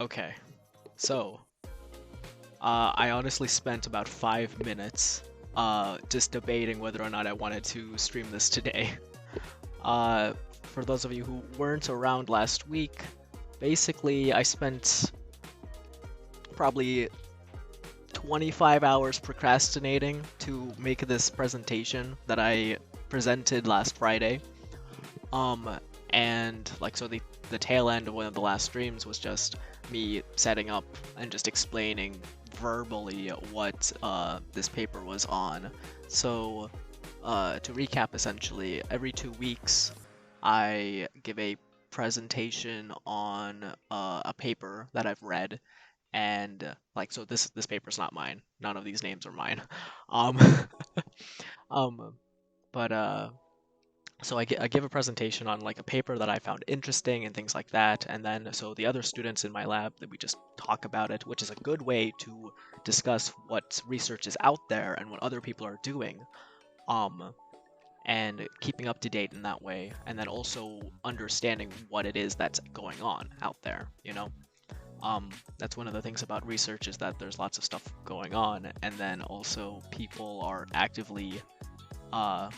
Okay, so I honestly spent about 5 minutes just debating whether or not I wanted to stream this today. Uh, for those of you who weren't around last week, basically I spent probably 25 hours procrastinating to make this presentation that I presented last Friday. And like so the tail end of one of the last streams was just me setting up and just explaining verbally what this paper was on. So to recap, essentially, every 2 weeks I give a presentation on a paper that I've read, and like so this paper's not mine. None of these names are mine. Um, um, but so I give a presentation on like a paper that I found interesting and things like that, and then so the other students in my lab that we just talk about it, which is a good way to discuss what research is out there and what other people are doing, um, and keeping up to date in that way, and then also understanding what it is that's going on out there, you know. That's one of the things about research is that there's lots of stuff going on, and then also people are actively uh,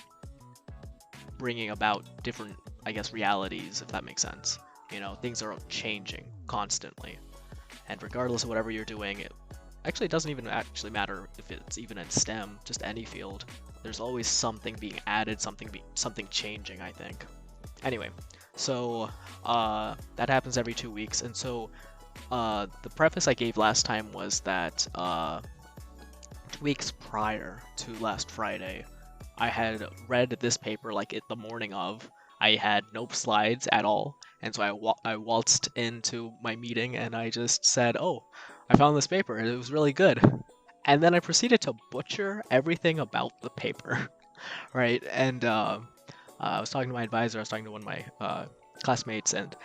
bringing about different, I guess, realities, if that makes sense. You know, things are changing constantly, and regardless of whatever you're doing, it actually doesn't even actually matter if it's even in STEM, just any field. There's always something being added, something changing, I think. Anyway, so that happens every 2 weeks, and so the preface I gave last time was that 2 weeks prior to last Friday, I had read this paper like the morning of. I had no slides at all, and so I waltzed into my meeting and I just said, "Oh, I found this paper and it was really good." And then I proceeded to butcher everything about the paper, right? And I was talking to my advisor, I was talking to one of my classmates, and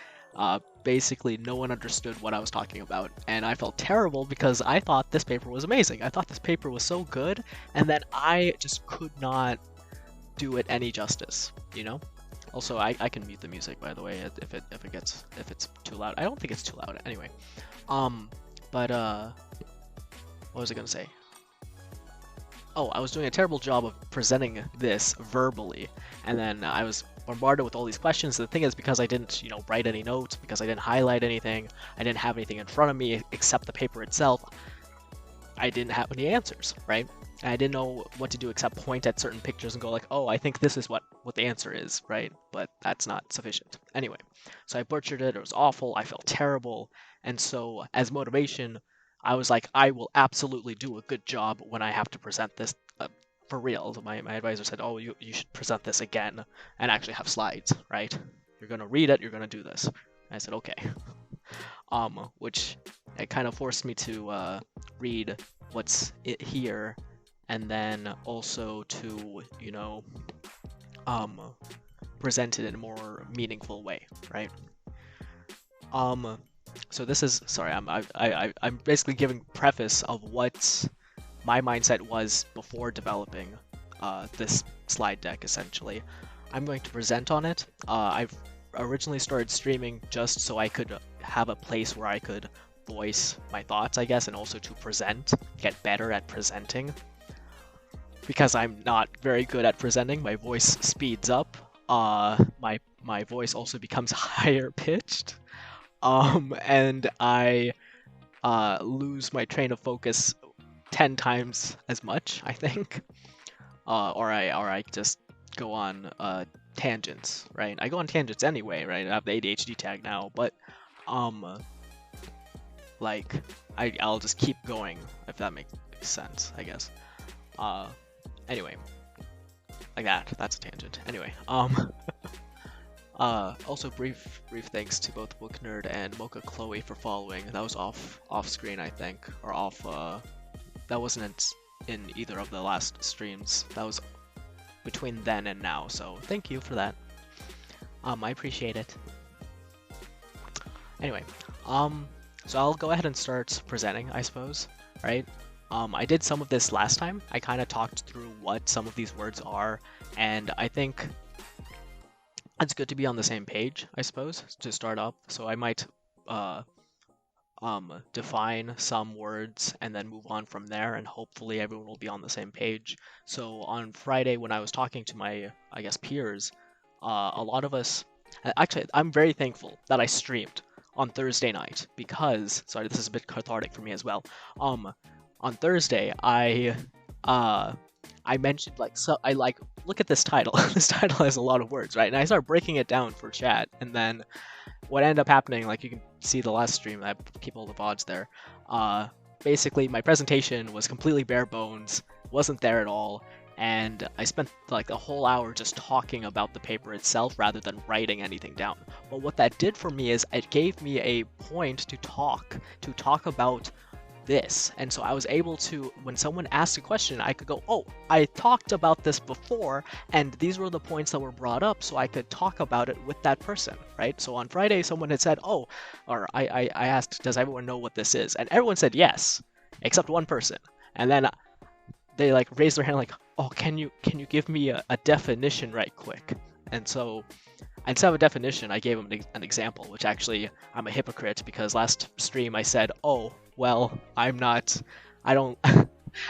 basically no one understood what I was talking about. And I felt terrible because I thought this paper was amazing. I thought this paper was so good, and then I just could not do it any justice, you know? Also, I can mute the music, by the way, if it's too loud. I don't think it's too loud anyway. But what was I gonna say? Oh, I was doing a terrible job of presenting this verbally, and then I was bombarded with all these questions. The thing is, because I didn't, write any notes, because I didn't highlight anything, I didn't have anything in front of me except the paper itself, I didn't have any answers, right? And I didn't know what to do except point at certain pictures and go like, oh, I think this is what the answer is, right? But that's not sufficient. Anyway, so I butchered it. It was awful. I felt terrible. And so as motivation, I was like, I will absolutely do a good job when I have to present this for real. My advisor said, oh, you should present this again and actually have slides, right? You're going to read it. You're going to do this. And I said, okay. Which it kind of forced me to read what's here, and then also to, present it in a more meaningful way, right? So this is, sorry, I'm basically giving preface of what my mindset was before developing this slide deck, essentially. I'm going to present on it. I've originally started streaming just so I could have a place where I could voice my thoughts, I guess, and also to present, get better at presenting. Because I'm not very good at presenting, my voice speeds up. My voice also becomes higher pitched. And I lose my train of focus 10 times as much, I think. Or I just go on tangents, right? I go on tangents anyway, right? I have the ADHD tag now, but like I'll just keep going, if that makes sense, I guess. Anyway, like that. That's a tangent. Anyway, also brief thanks to both Book Nerd and Mocha Chloe for following. That was off screen, I think, or off. That wasn't in either of the last streams. That was between then and now. So thank you for that. I appreciate it. Anyway, so I'll go ahead and start presenting, I suppose, right? I did some of this last time. I kind of talked through what some of these words are, and I think it's good to be on the same page, I suppose, to start up. So I might define some words and then move on from there, and hopefully everyone will be on the same page. So on Friday, when I was talking to my, I guess, peers, a lot of us, actually, I'm very thankful that I streamed on Thursday night because, sorry, this is a bit cathartic for me as well. On Thursday, I mentioned like, so I like, look at this title. This title has a lot of words, right? And I started breaking it down for chat, and then what ended up happening, like you can see the last stream, I people the VODs there. Basically, my presentation was completely bare bones, wasn't there at all, and I spent like a whole hour just talking about the paper itself rather than writing anything down. But what that did for me is it gave me a point to talk about this. And so I was able to, when someone asked a question, I could go, oh, I talked about this before, and these were the points that were brought up, so I could talk about it with that person, right? So on Friday, someone had said, oh, or I asked, does everyone know what this is? And everyone said yes, except one person. And then they like raised their hand like, oh, can you give me a definition right quick? And so instead of a definition, I gave them an example, which actually I'm a hypocrite because last stream I said, oh, well, I don't,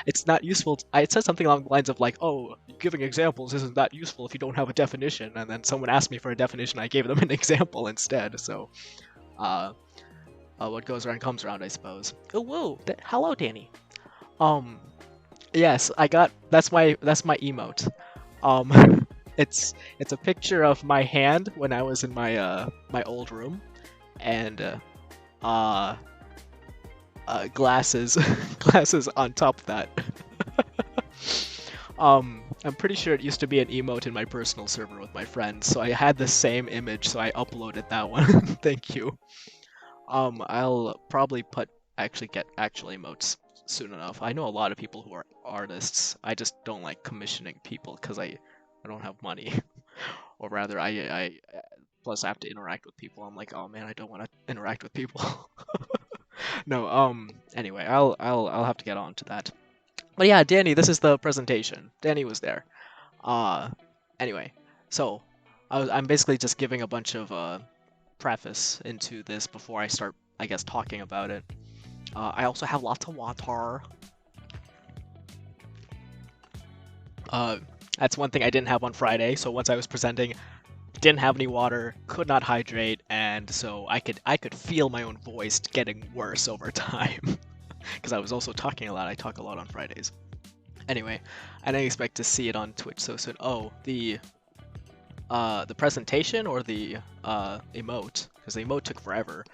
it's not useful. I said something along the lines of like, oh, giving examples isn't that useful if you don't have a definition. And then someone asked me for a definition, I gave them an example instead. So, what goes around comes around, I suppose. Oh, whoa, hello, Danny. Yes, that's my emote. It's a picture of my hand when I was in my my old room, and glasses glasses on top of that. I'm pretty sure it used to be an emote in my personal server with my friends, so I had the same image, so I uploaded that one. Thank you. I'll probably get actual emotes soon enough. I know a lot of people who are artists. I just don't like commissioning people because I don't have money. Or rather, I plus I have to interact with people. I'm like, oh man, I don't want to interact with people. No, anyway, I'll have to get on to that. But yeah, Danny, this is the presentation. Danny was there. Anyway, so I'm basically just giving a bunch of preface into this before I start, I guess, talking about it. I also have lots of water. That's one thing I didn't have on Friday, so once I was presenting, didn't have any water, could not hydrate, and so I could feel my own voice getting worse over time. Because I was also talking a lot. I talk a lot on Fridays. Anyway, I didn't expect to see it on Twitch so soon. Oh, the presentation or the emote? Because the emote took forever.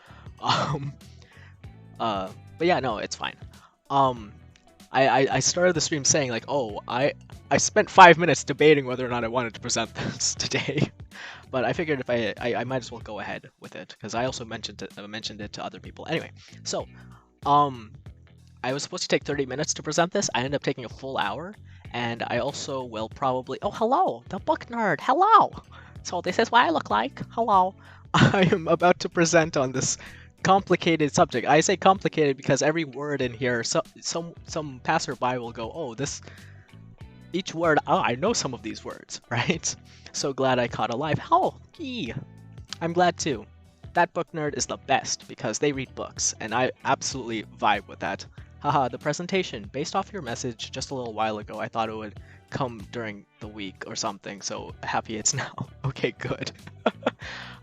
But yeah, no, it's fine. I started the stream saying like, oh, I spent 5 minutes debating whether or not I wanted to present this today, but I figured if I might as well go ahead with it because I also mentioned it to other people. Anyway, so I was supposed to take 30 minutes to present this. I ended up taking a full hour, and I also will probably. Oh, hello, the book nerd. Hello. So this is what I look like. Hello. I am about to present on this complicated subject. I say complicated because every word in here, some passerby will go, oh, each word, oh, I know some of these words, right? So glad I caught a live. Oh, gee. I'm glad too. That book nerd is the best because they read books, and I absolutely vibe with that. Haha, the presentation, based off your message just a little while ago, I thought it would come during the week or something, so happy it's now. Okay, good.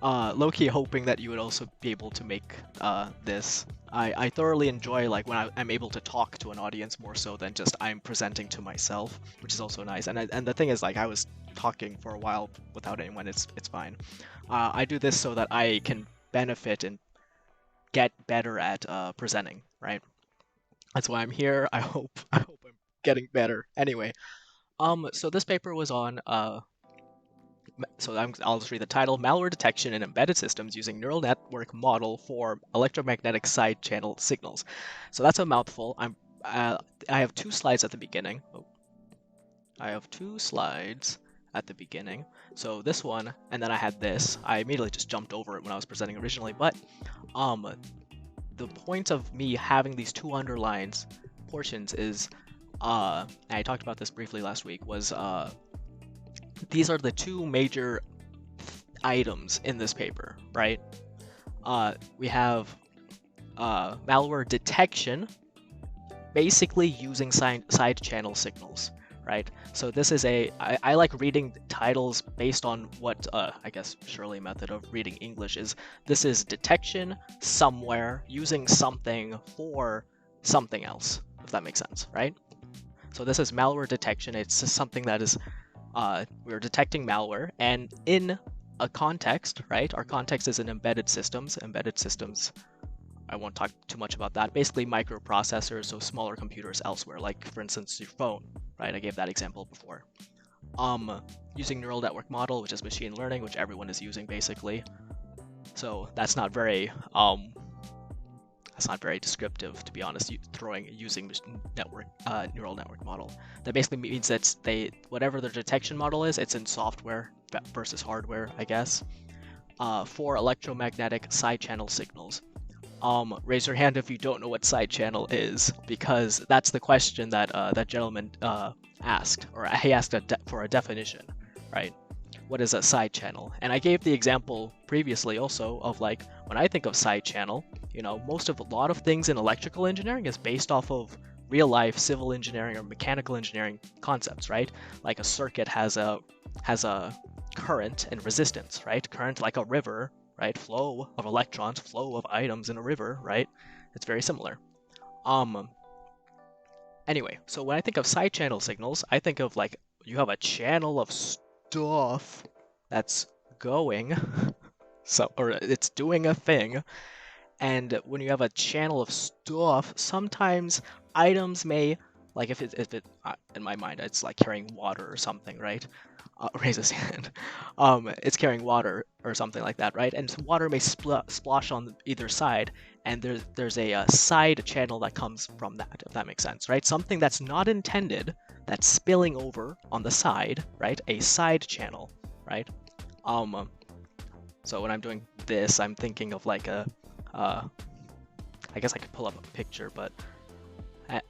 Low-key hoping that you would also be able to make this. I thoroughly enjoy like when I'm able to talk to an audience more so than just I'm presenting to myself, which is also nice. And the thing is, like, I was talking for a while without anyone. It's fine. I do this so that I can benefit and get better at presenting, right? That's why I'm here. I hope I'm getting better. Anyway, so this paper was on I'll just read the title: Malware Detection in Embedded Systems Using Neural Network Model for Electromagnetic Side Channel Signals. So that's a mouthful. I have 2 slides at the beginning. Oh. I have 2 slides at the beginning. So this one, and then I had this. I immediately just jumped over it when I was presenting originally, but the point of me having these 2 underlines portions is, and I talked about this briefly last week, was these are the 2 major items in this paper, right? We have malware detection, basically using side channel signals, right? So this is I like reading titles based on what I guess Shirley method of reading English is. This is detection somewhere using something for something else, if that makes sense, right? So this is malware detection. It's something that is we're detecting malware, and in a context, right? Our context is in embedded systems. Embedded systems, I won't talk too much about that. Basically microprocessors, so smaller computers elsewhere, like for instance your phone, right? I gave that example before. Using neural network model, which is machine learning, which everyone is using basically. So that's not very descriptive, to be honest. Using neural network model. That basically means that whatever their detection model is, it's in software versus hardware, I guess. For electromagnetic side channel signals. Raise your hand if you don't know what side channel is, because that's the question that that gentleman asked, or he asked for a definition, right? What is a side channel? And I gave the example previously also of like, when I think of side channel, you know, a lot of things in electrical engineering is based off of real life civil engineering or mechanical engineering concepts, right? Like a circuit has a current and resistance, right? Current like a river, right? Flow of electrons, flow of items in a river, right? It's very similar. Anyway, so when I think of side channel signals, I think of like you have a channel of stuff that's going, or it's doing a thing, and when you have a channel of stuff, sometimes items may, like if it in my mind it's like carrying water or something, right? Raise his hand. It's carrying water or something like that, right? And water may splosh on either side, and there's a side channel that comes from that, if that makes sense, right? Something that's not intended, that's spilling over on the side, right? A side channel, right? So when I'm doing this, I'm thinking of like I guess I could pull up a picture, but I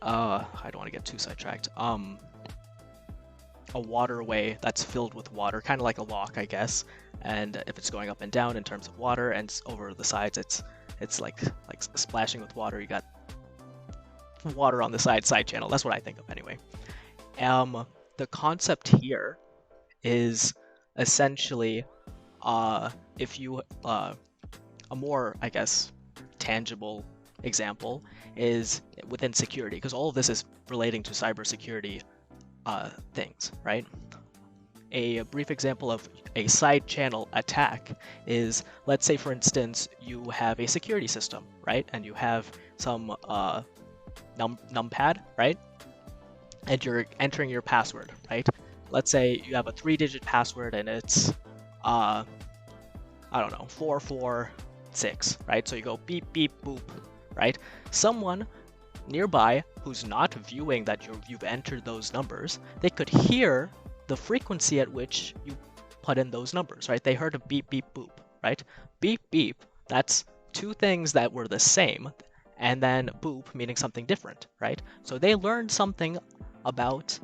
don't want to get too sidetracked. A waterway that's filled with water, kind of like a lock, I guess. And if it's going up and down in terms of water, and over the sides, it's like splashing with water. You got water on the side channel. That's what I think of anyway. The concept here is essentially, if you a more, I guess, tangible example is within security, because all of this is relating to cybersecurity things, right? A brief example of a side channel attack is, let's say for instance, you have a security system, right? And you have some numpad, right? And you're entering your password, right? Let's say you have a 3-digit password and it's I don't know, 446, right? So you go beep beep boop, right? Someone nearby who's not viewing that you've entered those numbers, they could hear the frequency at which you put in those numbers, right? They heard a beep beep boop, right? Beep beep, that's two things that were the same, and then boop meaning something different, right? So they learned something about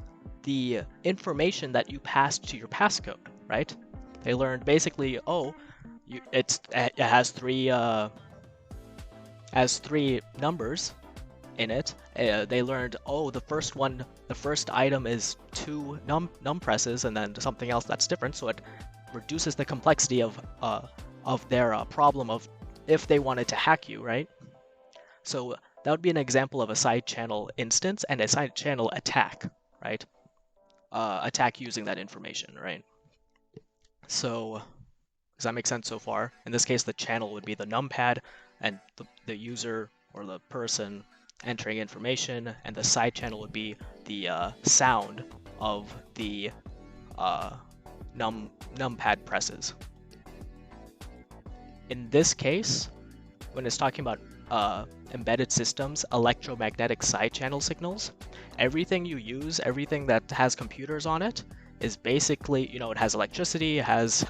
the information that you passed to your passcode, right? They learned basically, oh, it has three numbers in it. They learned, oh, the first item is 2 num presses, and then something else that's different. So it reduces the complexity of their problem of if they wanted to hack you, right? So that would be an example of a side channel instance and a side channel attack, right? Attack using that information, right? So does that make sense so far? In this case, the channel would be the numpad, and the user or the person entering information, and the side channel would be the sound of the numpad presses. In this case, when it's talking about embedded systems, electromagnetic side channel signals, everything you use, everything that has computers on it, is basically, you know, it has electricity, it has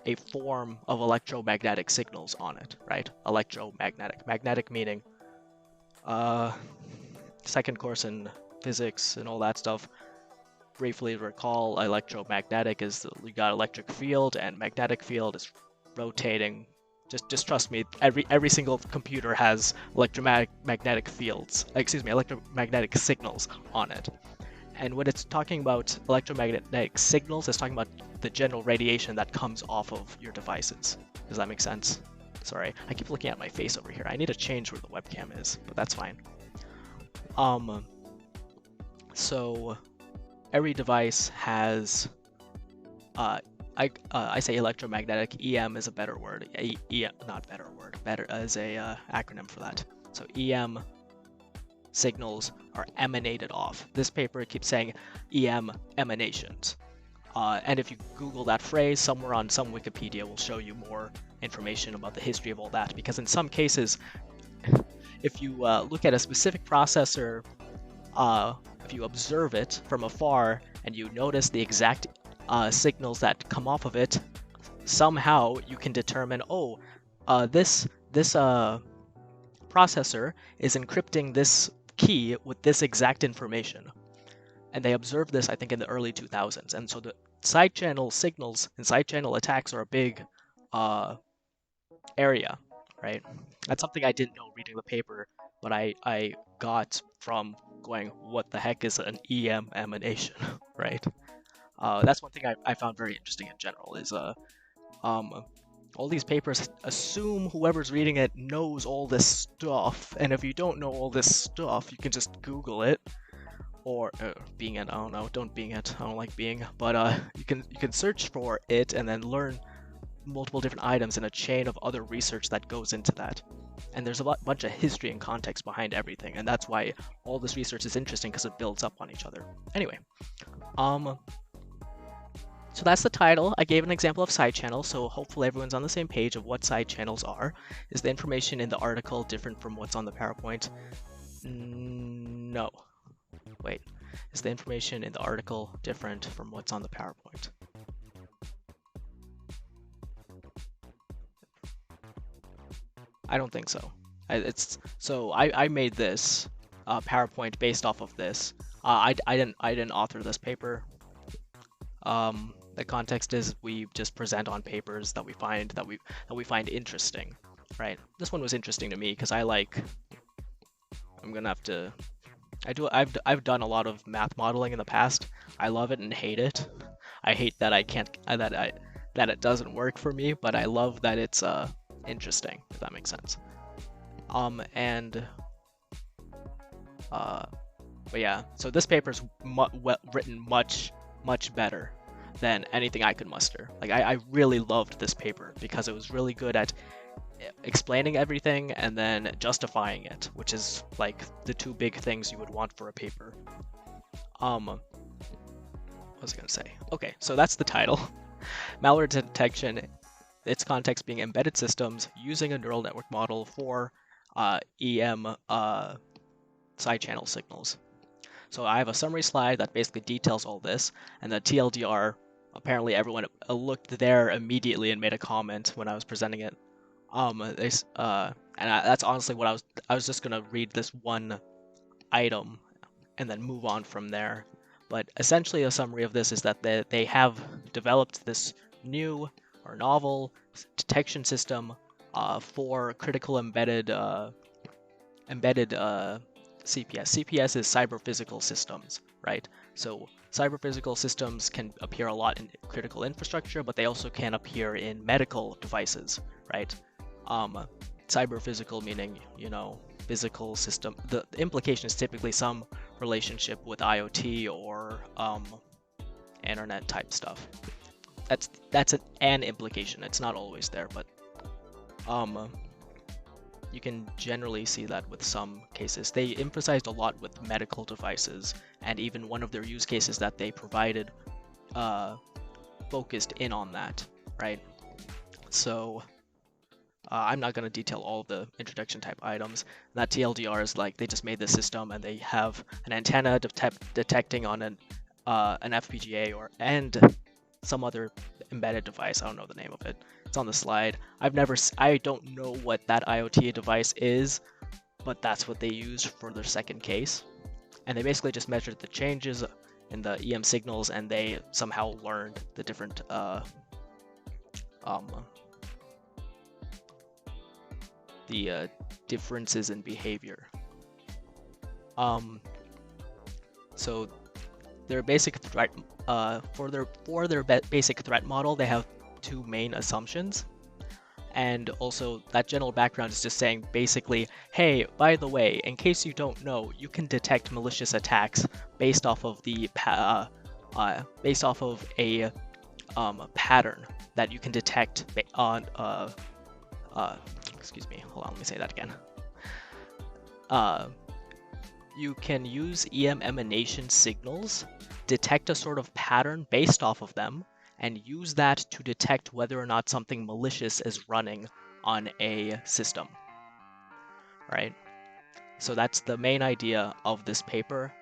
a form of electromagnetic signals on it, right? Electromagnetic. Magnetic meaning second course in physics and all that stuff. Briefly recall, electromagnetic is you got electric field, and magnetic field is rotating Just trust me. Every single computer has electromagnetic fields. Excuse me, electromagnetic signals on it. And when it's talking about electromagnetic signals, it's talking about the general radiation that comes off of your devices. Does that make sense? Sorry, I keep looking at my face over here. I need to change where the webcam is, but that's fine. So every device has, I say electromagnetic. EM is a better word. Not better word. Better as a acronym for that. So EM signals are emanated off. This paper keeps saying EM emanations. And if you Google that phrase, somewhere on some Wikipedia will show you more information about the history of all that. Because in some cases, if you look at a specific processor, if you observe it from afar and you notice the exact signals that come off of it, somehow you can determine, oh, this processor is encrypting this key with this exact information. And they observed this, I think, in the early 2000s. And so the side channel signals and side channel attacks are a big area, right? That's something I didn't know reading the paper, but I got from going, what the heck is an EM emanation, right? That's one thing I found very interesting in general, is all these papers assume whoever's reading it knows all this stuff, and if you don't know all this stuff, you can just Google it, or Bing it. I don't know. Don't Bing it. I don't like Bing. But you can search for it and then learn multiple different items in a chain of other research that goes into that. And there's a bunch of history and context behind everything, and that's why all this research is interesting, because it builds up on each other. Anyway, so that's the title. I gave an example of side channels, so hopefully everyone's on the same page of what side channels are. Is the information in the article different from what's on the PowerPoint? No. Wait, is the information in the article different from what's on the PowerPoint? I don't think so. I made this PowerPoint based off of this. I didn't author this paper. The context is we just present on papers that we find interesting, right? This one was interesting to me because I'm gonna have to. I've done a lot of math modeling in the past. I love it and hate it. I hate that that it doesn't work for me, but I love that it's interesting, if that makes sense. But yeah, so this paper's written much better than anything I could muster. Like I really loved this paper because it was really good at explaining everything and then justifying it, which is like the two big things you would want for a paper. What was I gonna say? Okay, so that's the title. Malware detection, its context being embedded systems using a neural network model for EM side channel signals. So I have a summary slide that basically details all this, and the TLDR, apparently everyone looked there immediately and made a comment when I was presenting it. That's honestly what I was just gonna read this one item and then move on from there. But essentially a summary of this is that they have developed this new or novel detection system for critical embedded CPS. CPS is cyber-physical systems, right? So cyber-physical systems can appear a lot in critical infrastructure, but they also can appear in medical devices, right? Cyber-physical meaning, physical system. The implication is typically some relationship with IoT or internet type stuff. That's an implication. It's not always there, but you can generally see that with some cases. They emphasized a lot with medical devices, and even one of their use cases that they provided focused in on that, right? So I'm not going to detail all the introduction type items. That TLDR is like they just made the system and they have an antenna detecting on an FPGA and some other embedded device. I don't know the name of it. It's on the slide. I don't know what that IoT device is, but that's what they use for their second case. And they basically just measured the changes in the EM signals, and they somehow learned the different the differences in behavior. So their basic threat for their basic threat model, they have two main assumptions. And also that general background is just saying basically, hey, by the way, in case you don't know, you can detect malicious attacks based off of a pattern that you can detect on excuse me, hold on, let me say that again. You can use EM emanation signals, detect a sort of pattern based off of them, and use that to detect whether or not something malicious is running on a system, right? So that's the main idea of this paper.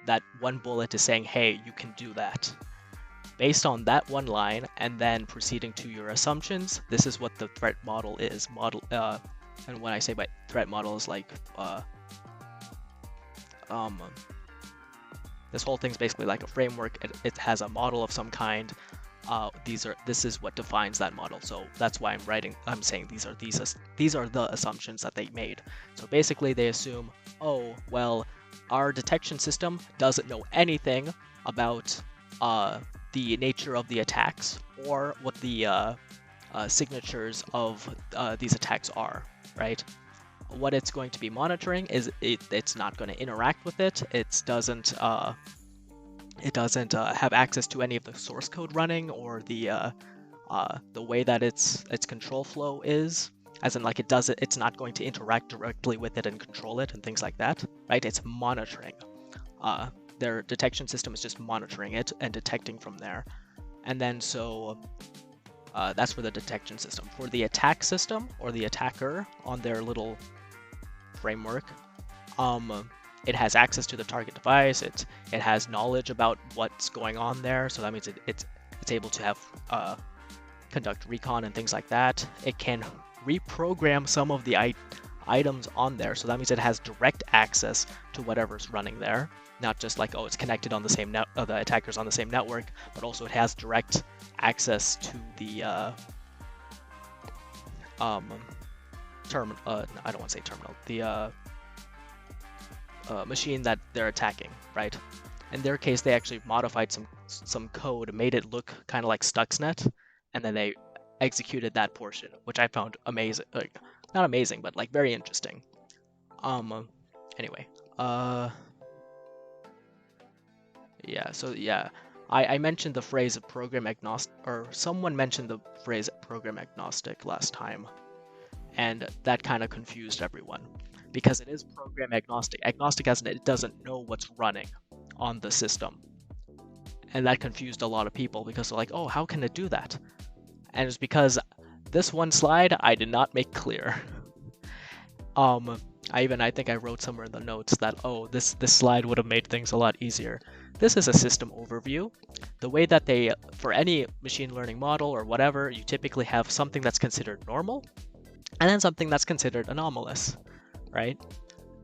That one bullet is saying, hey, you can do that. Based on that one line, and then proceeding to your assumptions, this is what the threat model is. And when I say by threat model is like, this whole thing's basically like a framework. It has a model of some kind. This is what defines that model. So that's why I'm saying these are the assumptions that they made. So basically they assume, oh, well, our detection system doesn't know anything about the nature of the attacks or what the signatures of these attacks are, right? What it's going to be monitoring is it's not going to interact with it. It doesn't have access to any of the source code running or the way that its control flow is, as in like it's not going to interact directly with it and control it and things like that, right? It's monitoring. Their detection system is just monitoring it and detecting from there. And then so that's for the detection system. For the attack system or the attacker on their little framework, it has access to the target device. It has knowledge about what's going on there, so that means it's able to have conduct recon and things like that. It can reprogram some of the items on there, so that means it has direct access to whatever's running there. Not just like, oh, it's connected on the same the attacker's on the same network, but also it has direct access to the terminal. I don't want to say terminal. The machine that they're attacking, right? In their case, they actually modified some code, made it look kind of like Stuxnet, and then they executed that portion, which I found amazing. Like, not amazing, but like very interesting. Anyway, yeah. So yeah, I mentioned the phrase program agnostic, or someone mentioned the phrase program agnostic last time, and that kind of confused everyone. Because it is program agnostic. Agnostic as in it doesn't know what's running on the system. And that confused a lot of people because they're like, oh, how can it do that? And it's because this one slide I did not make clear. I think I wrote somewhere in the notes that, oh, this slide would have made things a lot easier. This is a system overview. The way that for any machine learning model or whatever, you typically have something that's considered normal, and then something that's considered anomalous. Right?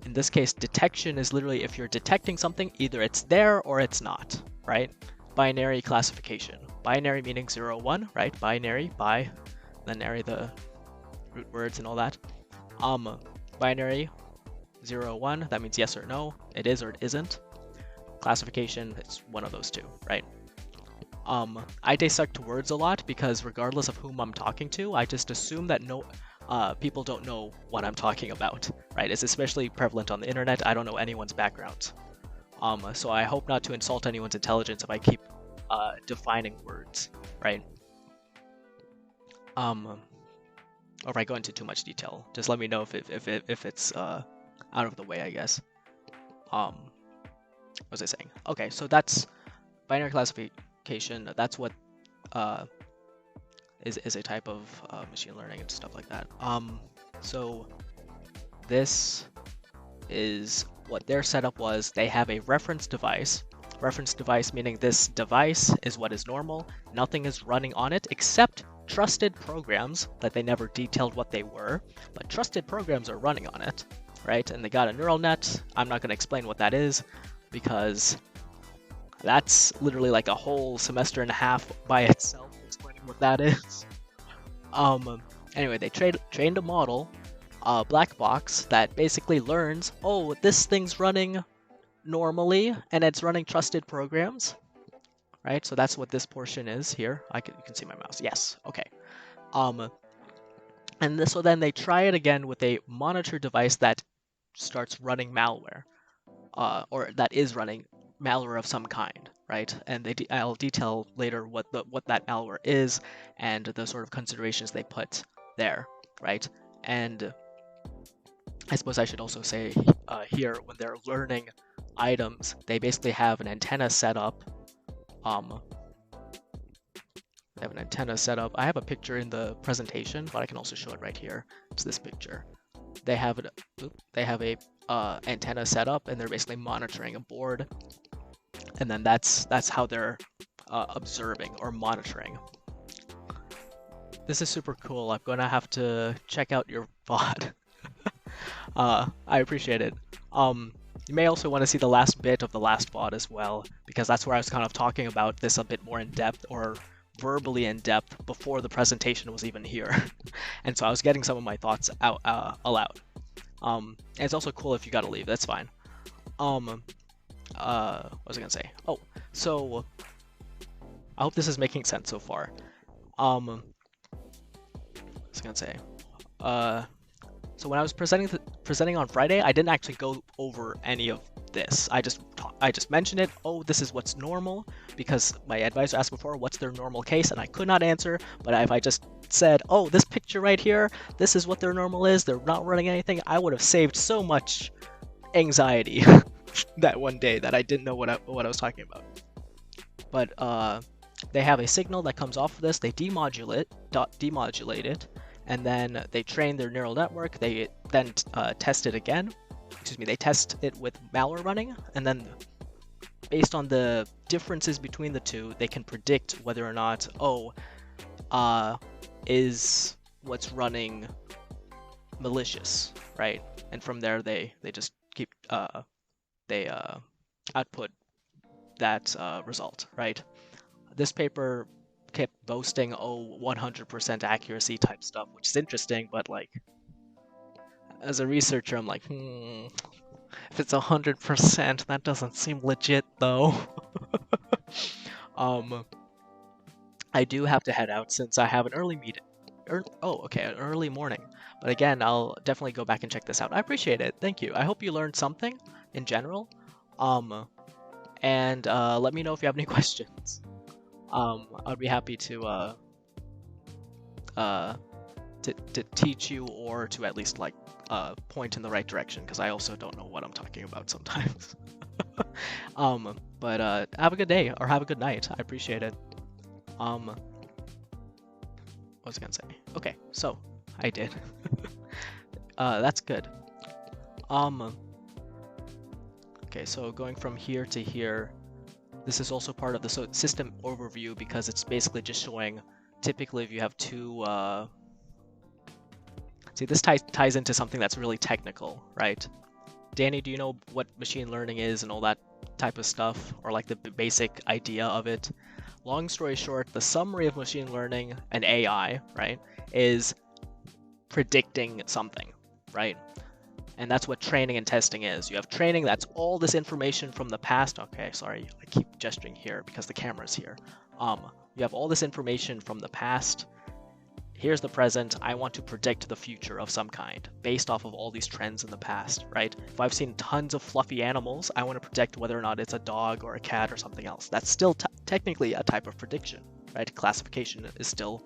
In this case, detection is literally if you're detecting something, either it's there or it's not, right? Binary classification. Binary meaning 0, 1, right? Binary, then nary the root words and all that. Binary 0, 1, that means yes or no, it is or it isn't. Classification, it's one of those two, right? I dissect words a lot because regardless of whom I'm talking to, I just assume that people don't know what I'm talking about, right? It's especially prevalent on the internet. I don't know anyone's backgrounds. So I hope not to insult anyone's intelligence if I keep defining words, right? Or if I go into too much detail, just let me know if it's out of the way, I guess. What was I saying? Okay, so that's binary classification. That's what is a type of machine learning and stuff like that. So this is what their setup was. They have a reference device. Reference device meaning this device is what is normal. Nothing is running on it except trusted programs that they never detailed what they were, but trusted programs are running on it, right? And they got a neural net. I'm not going to explain what that is because that's literally like a whole semester and a half by itself explaining what that is. Anyway, they trained a model a black box that basically learns, oh, this thing's running normally and it's running trusted programs, right? So that's what this portion is here. You can see my mouse. Yes. Okay. So then they try it again with a monitor device that starts running malware, or that is running malware of some kind, right? And I'll detail later what that malware is and the sort of considerations they put there, right? And I suppose I should also say here, when they're learning items, they basically have an antenna set up. They have an antenna set up. I have a picture in the presentation, but I can also show it right here. It's this picture. They have a antenna set up, and they're basically monitoring a board, and then that's how they're observing or monitoring. This is super cool. I'm gonna have to check out your VOD. I appreciate it. You may also want to see the last bit of the last VOD as well, because that's where I was kind of talking about this a bit more in depth, or verbally in depth, before the presentation was even here. And so I was getting some of my thoughts out aloud. And it's also cool if you gotta leave, that's fine. What was I gonna say? Oh, so I hope this is making sense so far. What was I gonna say? So when I was presenting on Friday, I didn't actually go over any of this. I just mentioned it. Oh, this is what's normal, because my advisor asked before what's their normal case, and I could not answer. But if I just said, oh, this picture right here, this is what their normal is, they're not running anything, I would have saved so much anxiety that one day that I didn't know what I was talking about. But they have a signal that comes off of this. They demodulate it, and then they train their neural network. They then test it again. Excuse me, they test it with malware running, and then based on the differences between the two, they can predict whether or not, is what's running malicious, right? And from there, they just keep, they output that result, right? This paper kept boasting, 100% accuracy type stuff, which is interesting, but like, as a researcher, I'm like, if it's 100%, that doesn't seem legit though. I do have to head out since I have an early meeting. An early morning. But again, I'll definitely go back and check this out. I appreciate it. Thank you. I hope you learned something in general. And let me know if you have any questions. I'd be happy to teach you, or to at least like point in the right direction, because I also don't know what I'm talking about sometimes. But have a good day, or have a good night. I appreciate it. What was I gonna say? Okay, so I did. That's good. Okay, so going from here to here, this is also part of the system overview, because it's basically just showing, typically if you have two, see, this ties into something that's really technical, right? Danny, do you know what machine learning is and all that type of stuff, or like the basic idea of it? Long story short, the summary of machine learning and AI, right, is predicting something, right? And that's what training and testing is. You have training, that's all this information from the past. Okay, sorry, I keep gesturing here because the camera's here. You have all this information from the past. Here's the present. I want to predict the future of some kind based off of all these trends in the past, right? If I've seen tons of fluffy animals, I want to predict whether or not it's a dog or a cat or something else. That's still technically a type of prediction, right? Classification is still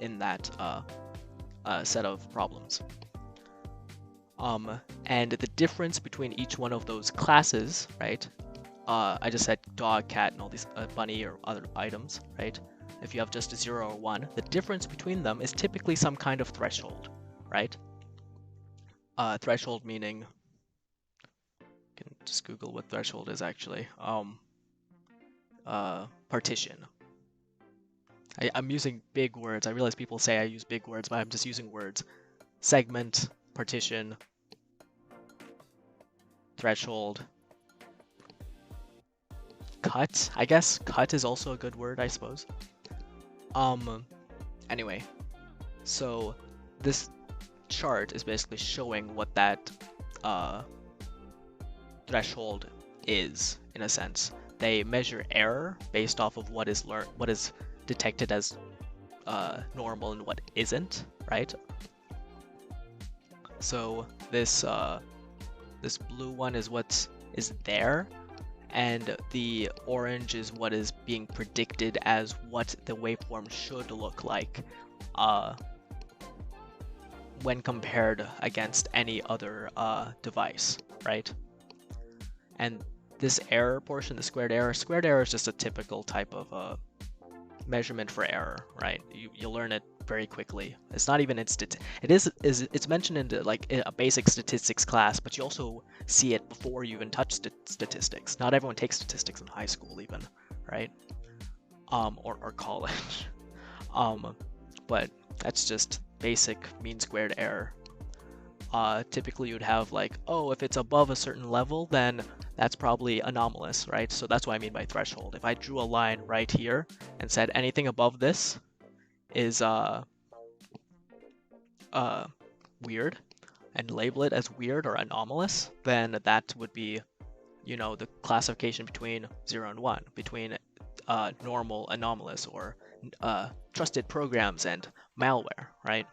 in that set of problems. And the difference between each one of those classes, right? I just said dog, cat, and all these bunny or other items, right? If you have just a 0 or 1, the difference between them is typically some kind of threshold, right? Threshold meaning, you can just Google what threshold is actually. Partition. I'm using big words. I realize people say I use big words, but I'm just using words. Segment, partition, threshold, cut. I guess cut is also a good word, I suppose. Anyway, so this chart is basically showing what that threshold is, in a sense. They measure error based off of what is detected as normal and what isn't, right? So this this blue one is what is there, and the orange is what is being predicted as what the waveform should look like when compared against any other device, right? And this error portion, the squared error is just a typical type of measurement for error, right? You learn it very quickly. It's not even it's mentioned in like a basic statistics class, but you also see it before you even touch statistics. Not everyone takes statistics in high school even, right? Or college. But that's just basic mean squared error. Typically you'd have like, oh, if it's above a certain level, then that's probably anomalous, right? So that's what I mean by threshold. If I drew a line right here and said anything above this is weird, and label it as weird or anomalous, then that would be, you know, the classification between 0 and 1, between normal, anomalous, or trusted programs and malware, right?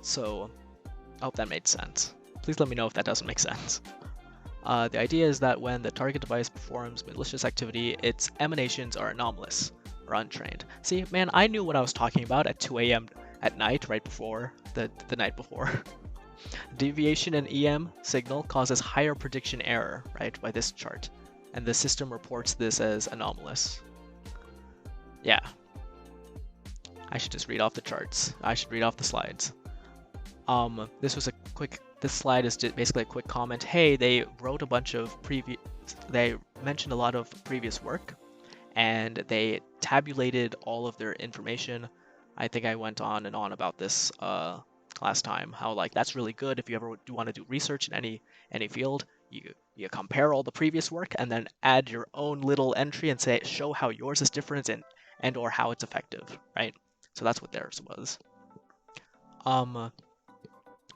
So I hope that made sense. Please let me know if that doesn't make sense. The idea is that when the target device performs malicious activity, its emanations are anomalous or untrained. See, man, I knew what I was talking about at 2 a.m. at night, right before the night before. Deviation in EM signal causes higher prediction error, right, by this chart, and the system reports this as anomalous. Yeah. I should just read off the charts. I should read off the slides. This slide is just basically a quick comment. Hey, they wrote a bunch of they mentioned a lot of previous work, and they tabulated all of their information. I think I went on and on about this last time, how like that's really good if you ever do want to do research in any field. You compare all the previous work and then add your own little entry and show how yours is different and or how it's effective, right? So that's what theirs was.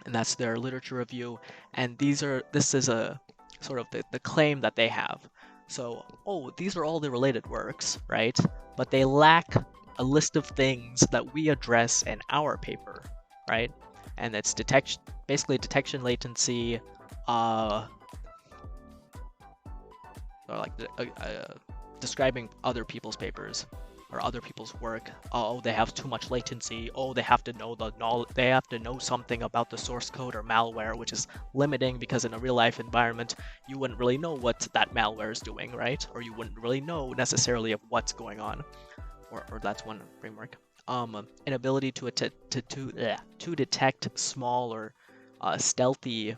And that's their literature review, and this is a sort of the claim that they have. So, oh, these are all the related works, right? But they lack a list of things that we address in our paper, right? And it's basically detection latency, or like describing other people's papers or other people's work. Oh, they have too much latency. Oh, they have to know they have to know something about the source code or malware, which is limiting because in a real life environment, you wouldn't really know what that malware is doing, right? Or you wouldn't really know necessarily of what's going on. Or that's one framework. Inability to detect small or stealthy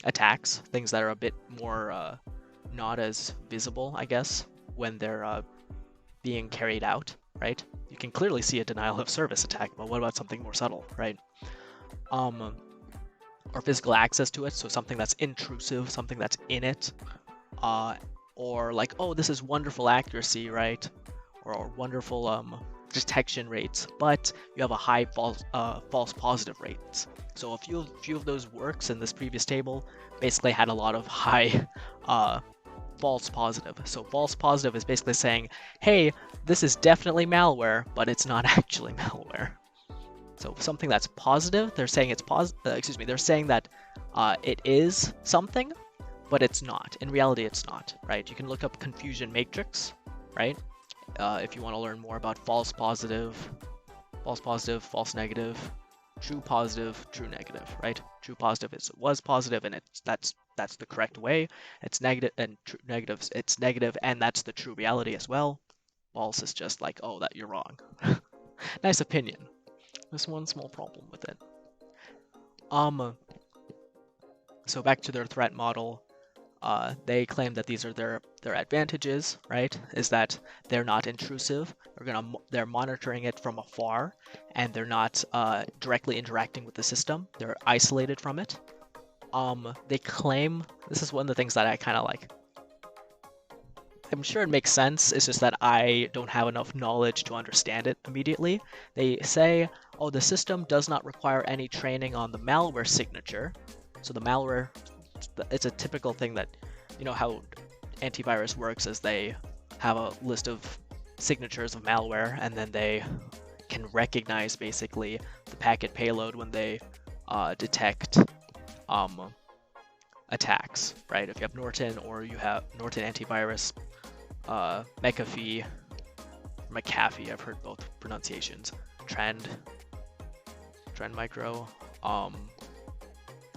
attacks, things that are a bit more not as visible, I guess, when they're being carried out, right? You can clearly see a denial of service attack, but what about something more subtle, right? Or physical access to it, so something that's intrusive, something that's in it, or like, oh, this is wonderful accuracy, right? Or wonderful detection rates, but you have a high false positive rates. So a few of those works in this previous table basically had a lot of high false positive. So false positive is basically saying, hey, this is definitely malware, but it's not actually malware. So something that's positive, they're saying it's they're saying that it is something, but it's not. In reality, it's not, right? You can look up confusion matrix, right? If you want to learn more about false positive, false negative, true positive, true negative, right? True positive was positive, and that's the correct way. It's negative, and true negatives, it's negative, and that's the true reality as well. False is just like, oh, that you're wrong. Nice opinion. There's one small problem with it. So back to their threat model. They claim that these are their advantages, right? Is that they're not intrusive. They're monitoring it from afar, and they're not directly interacting with the system. They're isolated from it. They claim, this is one of the things that I kind of like. I'm sure it makes sense. It's just that I don't have enough knowledge to understand it immediately. They say, oh, the system does not require any training on the malware signature. So the malware, it's a typical thing that, you know how antivirus works is they have a list of signatures of malware, and then they can recognize basically the packet payload when they detect attacks, right? If you have Norton or you have Norton antivirus, McAfee, I've heard both pronunciations, Trend Micro,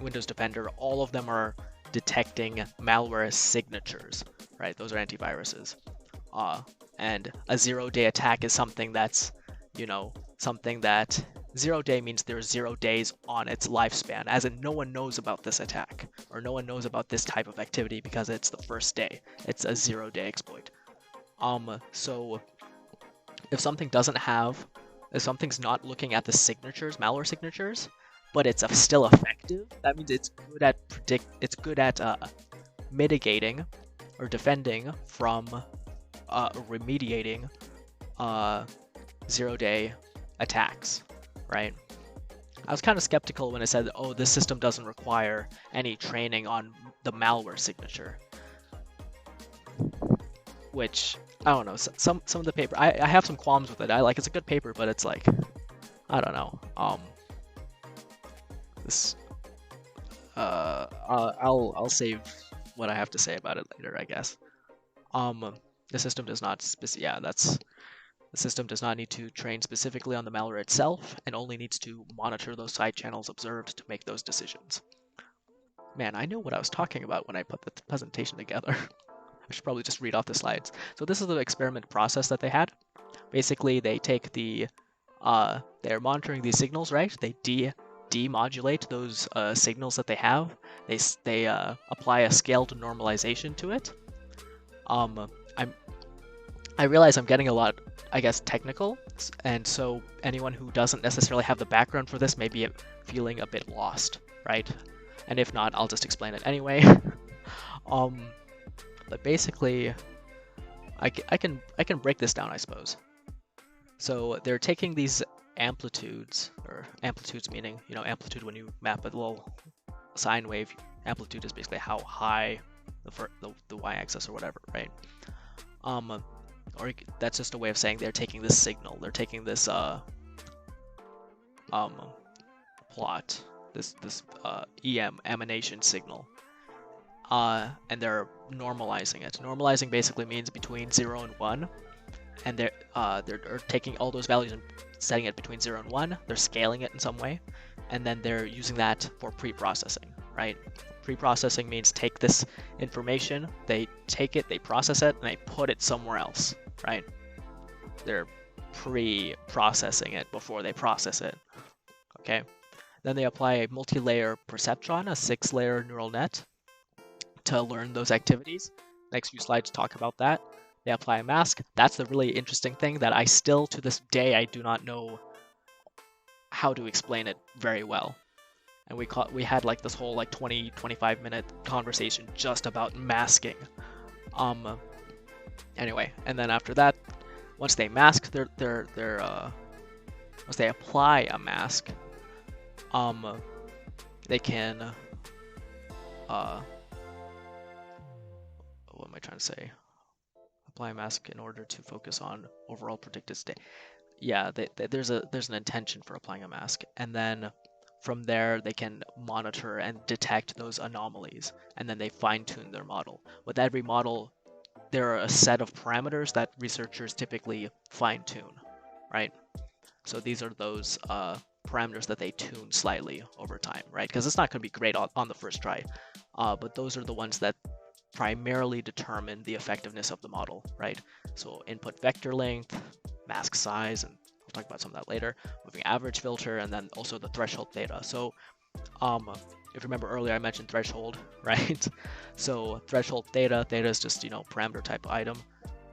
Windows Defender, all of them are detecting malware signatures, right? Those are antiviruses. And a 0-day attack is something that's, something that 0 day means there's 0 days on its lifespan, as in no one knows about this attack, or no one knows about this type of activity because it's the first day. It's a 0-day exploit. So if something if something's not looking at the signatures, malware signatures, but it's still effective, that means it's good at mitigating or defending from remediating 0-day attacks, right? I was kind of skeptical when it said, oh, this system doesn't require any training on the malware signature, which, I don't know, some of the paper, I have some qualms with it. It's a good paper, but it's like, I don't know, I'll save what I have to say about it later, I guess. The system does not the system does not need to train specifically on the malware itself, and only needs to monitor those side channels observed to make those decisions. Man, I know what I was talking about when I put the presentation together. I should probably just read off the slides. So this is the experiment process that they had. Basically, they take they're monitoring these signals, right? They demodulate those signals that they have. They apply a scaled normalization to it. I realize I'm getting a lot, I guess, technical, and so anyone who doesn't necessarily have the background for this may be feeling a bit lost, right? And if not, I'll just explain it anyway. But basically, I can break this down, I suppose. So they're taking these amplitudes, or amplitudes meaning, amplitude when you map a little sine wave. Amplitude is basically how high the y-axis or whatever, right? Or that's just a way of saying they're taking this signal. They're taking this plot, this EM emanation signal, and they're normalizing it. Normalizing basically means between 0 and 1, and they're taking all those values and setting it between 0 and 1. They're scaling it in some way, and then they're using that for pre-processing, right? Pre-processing means take this information, they take it, they process it, and they put it somewhere else, right? They're pre-processing it before they process it, okay? Then they apply a multilayer perceptron, a 6-layer neural net, to learn those activities. Next few slides talk about that. They apply a mask. That's the really interesting thing that I still, to this day, I do not know how to explain it very well. And we had like this whole 20-25 minute conversation just about masking. Anyway, and then after that, once they mask once they apply a mask, they can what am I trying to say? Apply a mask in order to focus on overall predicted state. Yeah, there's an intention for applying a mask, and then from there they can monitor and detect those anomalies, and then they fine-tune their model. With every model, there are a set of parameters that researchers typically fine-tune, right? So these are those parameters that they tune slightly over time, right? Because it's not going to be great on the first try, but those are the ones that primarily determine the effectiveness of the model, right? So input vector length, mask size, and I'll talk about some of that later, moving average filter, and then also the threshold theta. So if you remember earlier, I mentioned threshold, right? So threshold theta is just, parameter type item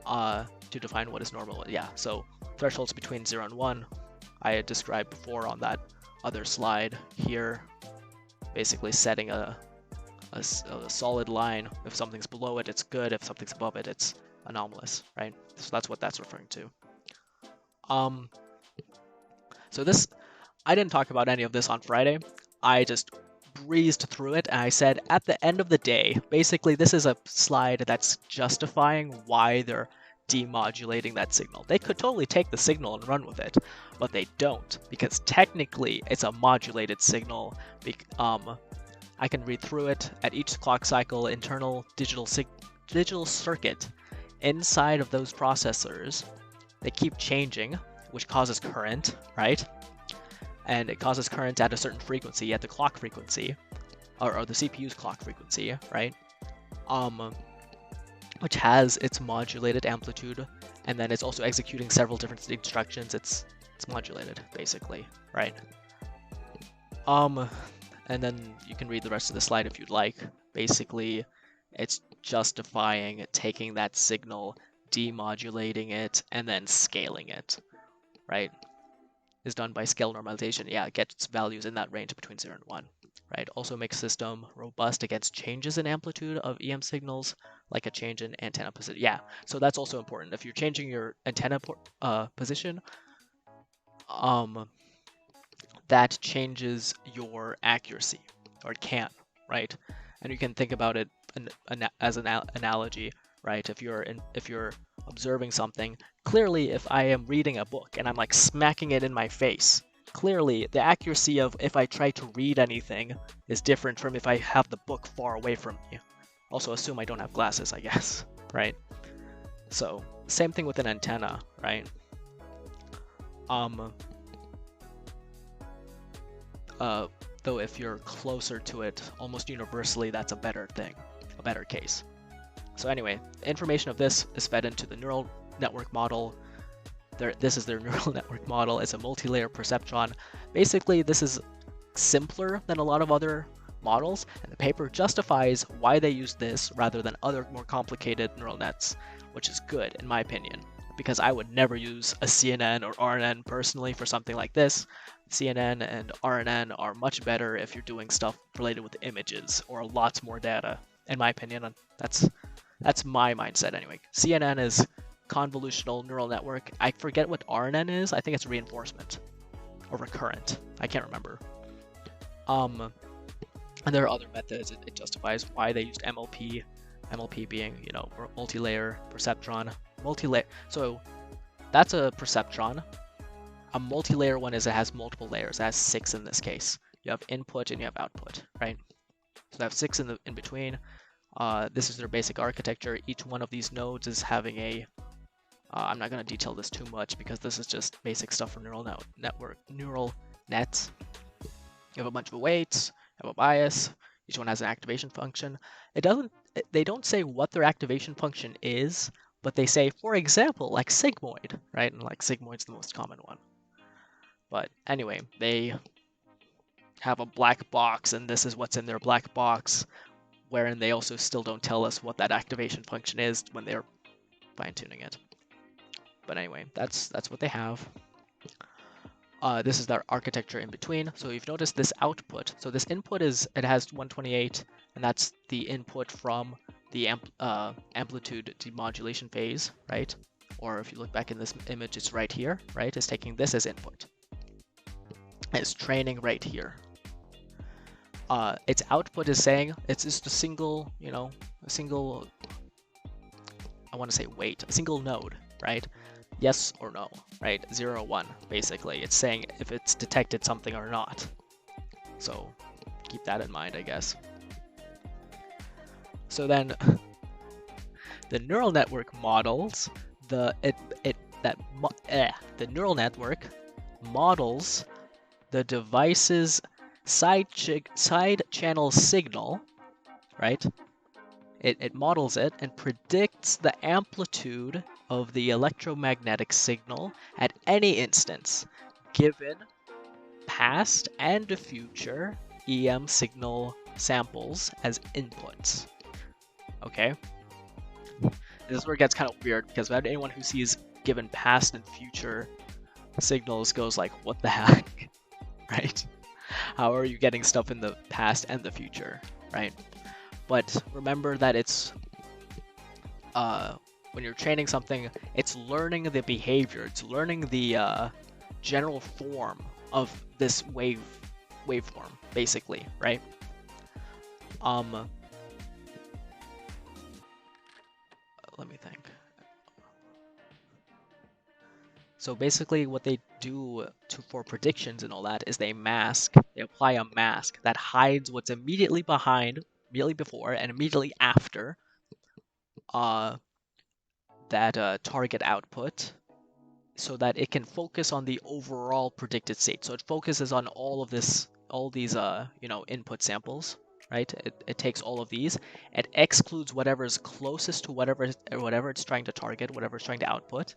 to define what is normal. Yeah, so thresholds between 0 and 1, I had described before on that other slide here, basically setting a solid line. If something's below it, it's good. If something's above it, it's anomalous, right? So that's what that's referring to. So this, I didn't talk about any of this on Friday. I just breezed through it, and I said at the end of the day, basically this is a slide that's justifying why they're demodulating that signal. They could totally take the signal and run with it, but they don't, because technically it's a modulated signal. I can read through it. At each clock cycle, internal digital circuit inside of those processors, they keep changing, which causes current, right? And it causes current at a certain frequency, at the clock frequency, or the CPU's clock frequency, right? Which has its modulated amplitude, and then it's also executing several different instructions. It's modulated, basically, right? And then you can read the rest of the slide if you'd like. Basically, it's justifying taking that signal, demodulating it, and then scaling it, right? Is done by scale normalization. Yeah, it gets values in that range between 0 and 1, right? Also makes system robust against changes in amplitude of EM signals, like a change in antenna position. Yeah, so that's also important. If you're changing your antenna position, that changes your accuracy, or it can, right? And you can think about it as an analogy, right? If you're observing something, clearly if I am reading a book and I'm like smacking it in my face, clearly the accuracy of if I try to read anything is different from if I have the book far away from me. Also assume I don't have glasses, I guess, right? So same thing with an antenna, right? Though if you're closer to it, almost universally that's a better thing, a better case. So anyway, information of this is fed into the neural network model. This is their neural network model. It's a multi-layer perceptron. Basically, this is simpler than a lot of other models, and the paper justifies why they use this rather than other more complicated neural nets, which is good in my opinion, because I would never use a CNN or RNN personally for something like this. CNN and RNN are much better if you're doing stuff related with images or lots more data, in my opinion. That's my mindset anyway. CNN is convolutional neural network. I forget what RNN is. I think it's reinforcement or recurrent. I can't remember. And there are other methods. It justifies why they used MLP. MLP being, multi-layer perceptron. Multi-layer. So that's a perceptron. A multi-layer one is it has multiple layers. It has 6 in this case. You have input and you have output, right? So they have 6 in between. This is their basic architecture. Each one of these nodes is having a I'm not going to detail this too much because this is just basic stuff for neural nets. You have a bunch of weights, you have a bias, each one has an activation function. They don't say what their activation function is, but they say, for example, like sigmoid, right? And like sigmoid's the most common one. But anyway, they have a black box, and this is what's in their black box, wherein they also still don't tell us what that activation function is when they're fine-tuning it. But anyway, that's what they have. This is their architecture in between. So you've noticed this output. So this input it has 128, and that's the input from the amplitude demodulation phase, right? Or if you look back in this image, it's right here, right? It's taking this as input. It's training right here. Its output is saying it's just a single, I want to say weight, a single node, right? Yes or no, right? 0 or 1, basically. It's saying if it's detected something or not. So keep that in mind, I guess. So then the neural network models the neural network models the device's side channel signal, right? It models it and predicts the amplitude of the electromagnetic signal at any instance, given past and future EM signal samples as inputs. Okay? This is where it gets kind of weird, because anyone who sees given past and future signals goes like, what the heck? Right? How are you getting stuff in the past and the future, right? But remember that it's when you're training something, it's learning the behavior, it's learning the general form of this waveform, basically, right? Let me think. So basically what they do for predictions and all that is they apply a mask that hides what's immediately behind, immediately before, and immediately after that target output, so that it can focus on the overall predicted state. So it focuses on all these input samples, right? It takes all of these, it excludes whatever is closest to whatever it's trying to target, whatever it's trying to output,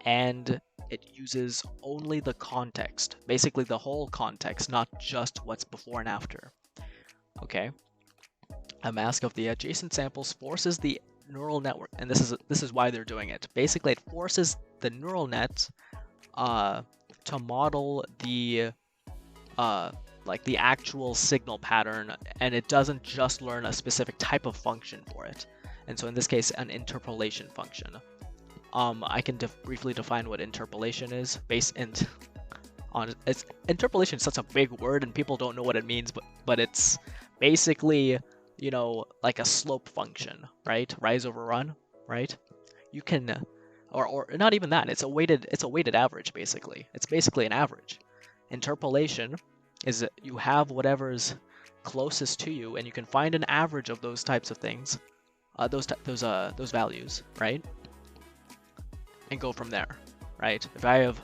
and it uses only the context, basically the whole context, not just what's before and after. Okay. A mask of the adjacent samples forces the neural network, and this is why they're doing it. Basically, it forces the neural net to model the like the actual signal pattern, and it doesn't just learn a specific type of function for it. And so in this case, an interpolation function. I can briefly define what interpolation is. Interpolation is such a big word, and people don't know what it means, but it's basically, you know, like a slope function, right? Rise over run, right? You can, or not even that. It's a weighted average, basically. It's basically an average. Interpolation is that you have whatever's closest to you, and you can find an average of those types of things, those values, right? And go from there, right? If I have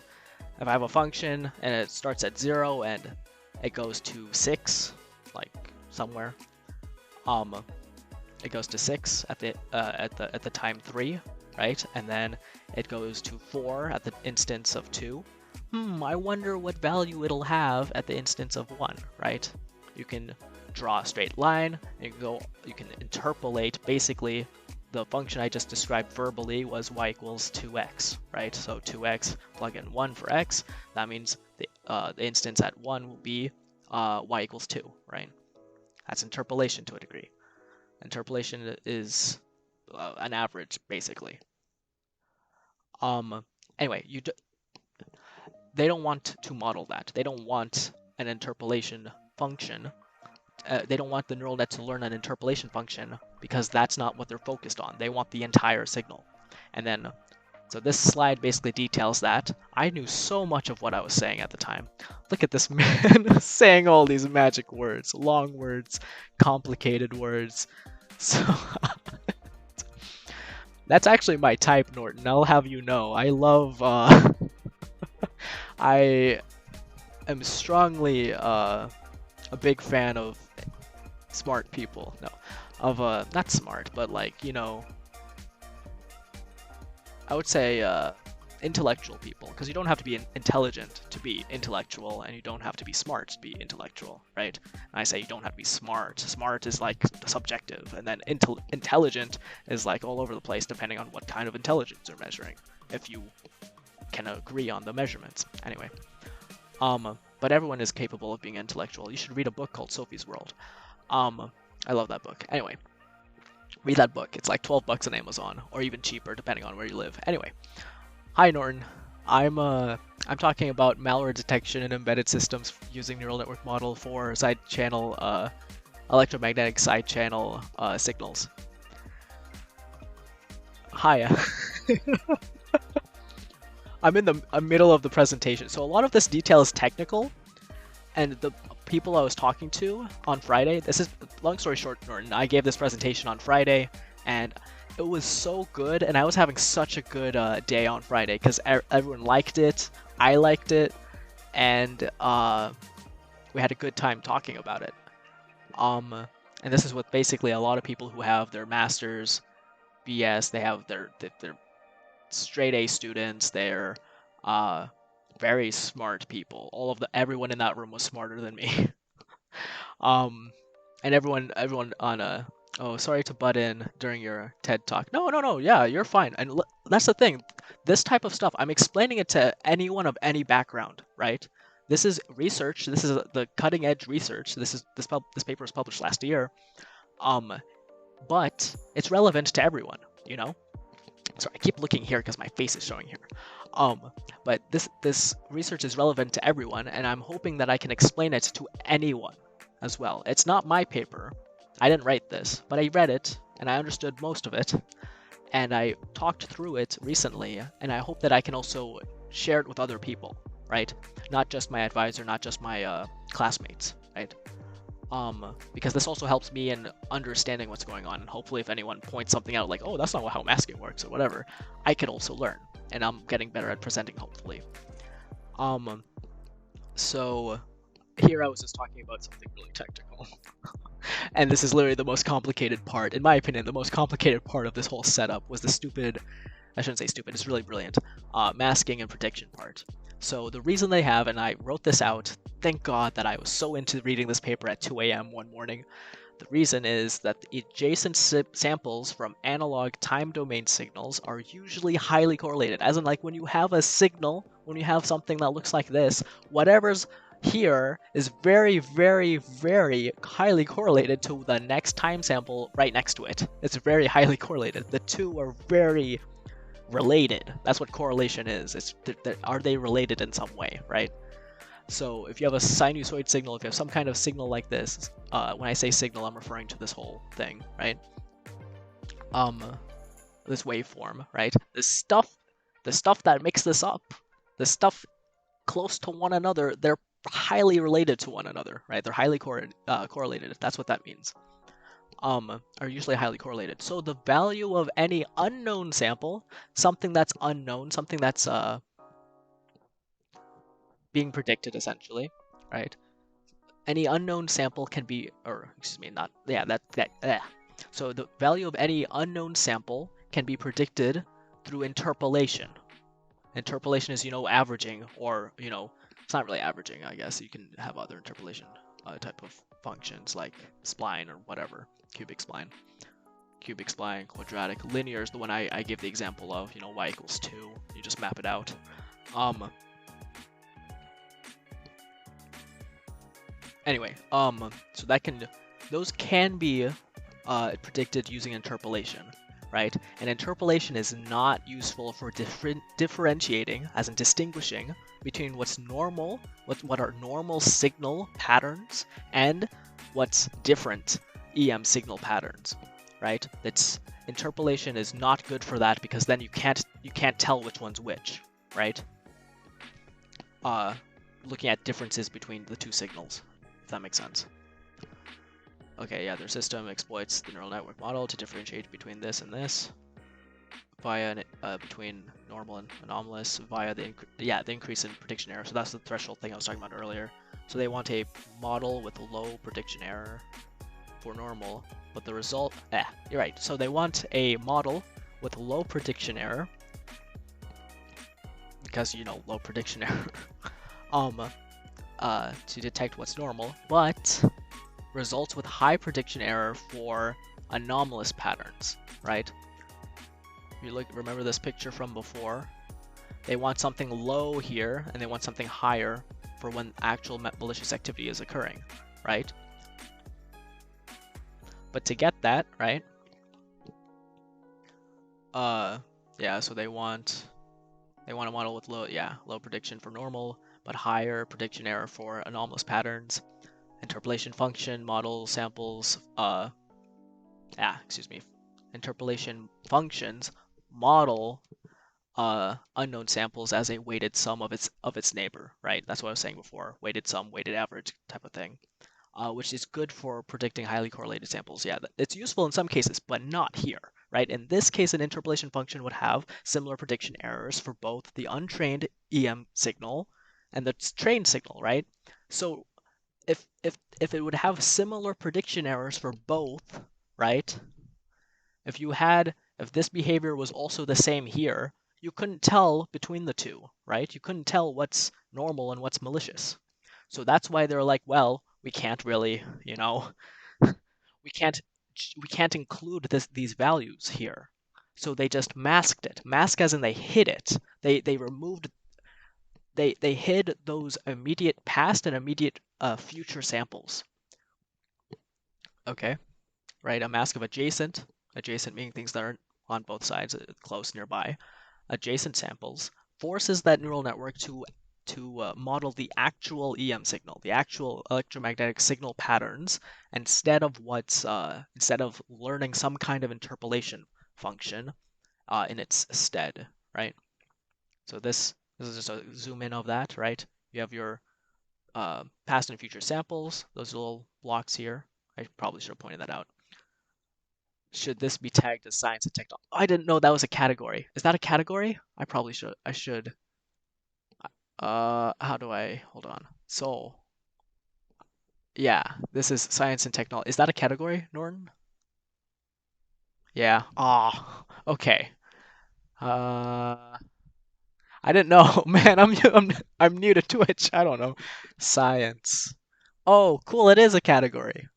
a function and it starts at 0 and it goes to 6, like somewhere, it goes to 6 at the time 3, right? And then it goes to 4 at the instance of 2. I wonder what value it'll have at the instance of 1, right? You can draw a straight line, and you can interpolate. Basically, the function I just described verbally was y equals 2x, right? So 2x, plug in 1 for x. That means the instance at 1 will be y equals 2, right? That's interpolation to a degree. Interpolation is an average, basically. Anyway, they don't want to model that. They don't want an interpolation function. They don't want the neural net to learn an interpolation function because that's not what they're focused on. They want the entire signal. And then, so this slide basically details that. I knew so much of what I was saying at the time. Look at this man saying all these magic words, long words, complicated words. So that's actually my type, Norton. I'll have you know. I love, I am strongly a big fan of smart people. No, of not smart, but like, you know, I would say intellectual people, because you don't have to be intelligent to be intellectual, and you don't have to be smart to be intellectual, right? And I say you don't have to be smart. Smart is like subjective, and then intelligent is like all over the place depending on what kind of intelligence you're measuring, if you can agree on the measurements. Anyway, but everyone is capable of being intellectual. You should read a book called Sophie's World. I love that book. Anyway, read that book. It's like $12 on Amazon, or even cheaper depending on where you live. Anyway, hi Norton. I'm talking about malware detection in embedded systems using neural network model for side channel electromagnetic side channel signals. Hi. I'm in the middle of the presentation, so a lot of this detail is technical, and the people I was talking to on Friday, this is, long story short, Norton, I gave this presentation on Friday, and it was so good, and I was having such a good day on Friday, because everyone liked it, I liked it, and we had a good time talking about it. And this is what basically a lot of people who have their masters, BS, they have their straight A students, they're very smart people. Everyone in that room was smarter than me. And everyone on oh, sorry to butt in during your TED talk. No, yeah, you're fine. And that's the thing. This type of stuff, I'm explaining it to anyone of any background, right? This is research. This is the cutting edge research. This paper was published last year. But it's relevant to everyone, you know? Sorry, I keep looking here because my face is showing here. But this research is relevant to everyone, and I'm hoping that I can explain it to anyone as well. It's not my paper. I didn't write this, but I read it, and I understood most of it, and I talked through it recently, and I hope that I can also share it with other people, right? Not just my advisor, not just my classmates, right? Because this also helps me in understanding what's going on. And hopefully if anyone points something out like, oh, that's not how masking works or whatever, I could also learn. And I'm getting better at presenting, hopefully. So here I was just talking about something really technical. And this is literally the most complicated part. In my opinion, the most complicated part of this whole setup was the stupid, I shouldn't say stupid, it's really brilliant, masking and prediction part. So the reason they have, and I wrote this out, thank God that I was so into reading this paper at 2 a.m. one morning. The reason is that the adjacent samples from analog time domain signals are usually highly correlated. As in, like, when you have a signal, when you have something that looks like this, whatever's here is very, very, very highly correlated to the next time sample right next to it. It's very highly correlated. The two are very related. That's what correlation is. Are they related in some way, right? So if you have a sinusoid signal, if you have some kind of signal like this, when I say signal, I'm referring to this whole thing, right? This waveform, right? The stuff that makes this up, the stuff close to one another, they're highly related to one another, right? They're highly correlated. That's what that means. Are usually highly correlated. So the value of any unknown sample, something that's unknown, something that's being predicted essentially, right? Any unknown sample can be, or excuse me, not, yeah, So the value of any unknown sample can be predicted through interpolation. Interpolation is, averaging, or, it's not really averaging, I guess. You can have other interpolation type of functions like spline or whatever, cubic spline, quadratic. Linear is the one I give the example of, y equals 2. You just map it out. Anyway, so those can be predicted using interpolation, right? And interpolation is not useful for differentiating, as in distinguishing, between what's normal, what are normal signal patterns, and what's different EM signal patterns, right? Interpolation is not good for that, because then you can't tell which one's which, right? Looking at differences between the two signals, if that makes sense. Okay, yeah, their system exploits the neural network model to differentiate between this and this via between normal and anomalous via the increase in prediction error. So that's the threshold thing I was talking about earlier. So they want a model with low prediction error for normal, but the result, you're right. So they want a model with low prediction error because, low prediction error to detect what's normal, but results with high prediction error for anomalous patterns, right? You remember this picture from before? They want something low here, and they want something higher for when actual malicious activity is occurring, right? But to get that, right? So they want a model with low prediction for normal, but higher prediction error for anomalous patterns. Interpolation function model samples interpolation functions model unknown samples as a weighted sum of its neighbor, right? That's what I was saying before, weighted sum, weighted average type of thing, which is good for predicting highly correlated samples. Yeah, it's useful in some cases, but not here, right? In this case, an interpolation function would have similar prediction errors for both the untrained EM signal and the trained signal, right? So if it would have similar prediction errors for both, right? If this behavior was also the same here, you couldn't tell between the two, right? You couldn't tell what's normal and what's malicious. So that's why they're like, well, we can't really, we can't include these values here. So they just masked it. Mask as in they hid it. They removed, they hid those immediate past and immediate future samples. Okay, right? A mask of adjacent meaning things that on both sides, close nearby. Adjacent samples forces that neural network to model the actual EM signal, the actual electromagnetic signal patterns, instead of learning some kind of interpolation function in its stead, right? So this is just a zoom in of that, right? You have your past and future samples, those little blocks here. I probably should have pointed that out. Should this be tagged as science and technology? Oh, I didn't know that was a category. Is that a category? I probably should. I should. How do I? Hold on. So, yeah, this is science and technology. Is that a category, Norton? Yeah. Ah, okay. Uh, I didn't know, man. I'm new to Twitch. I don't know. Science. Oh, cool. It is a category.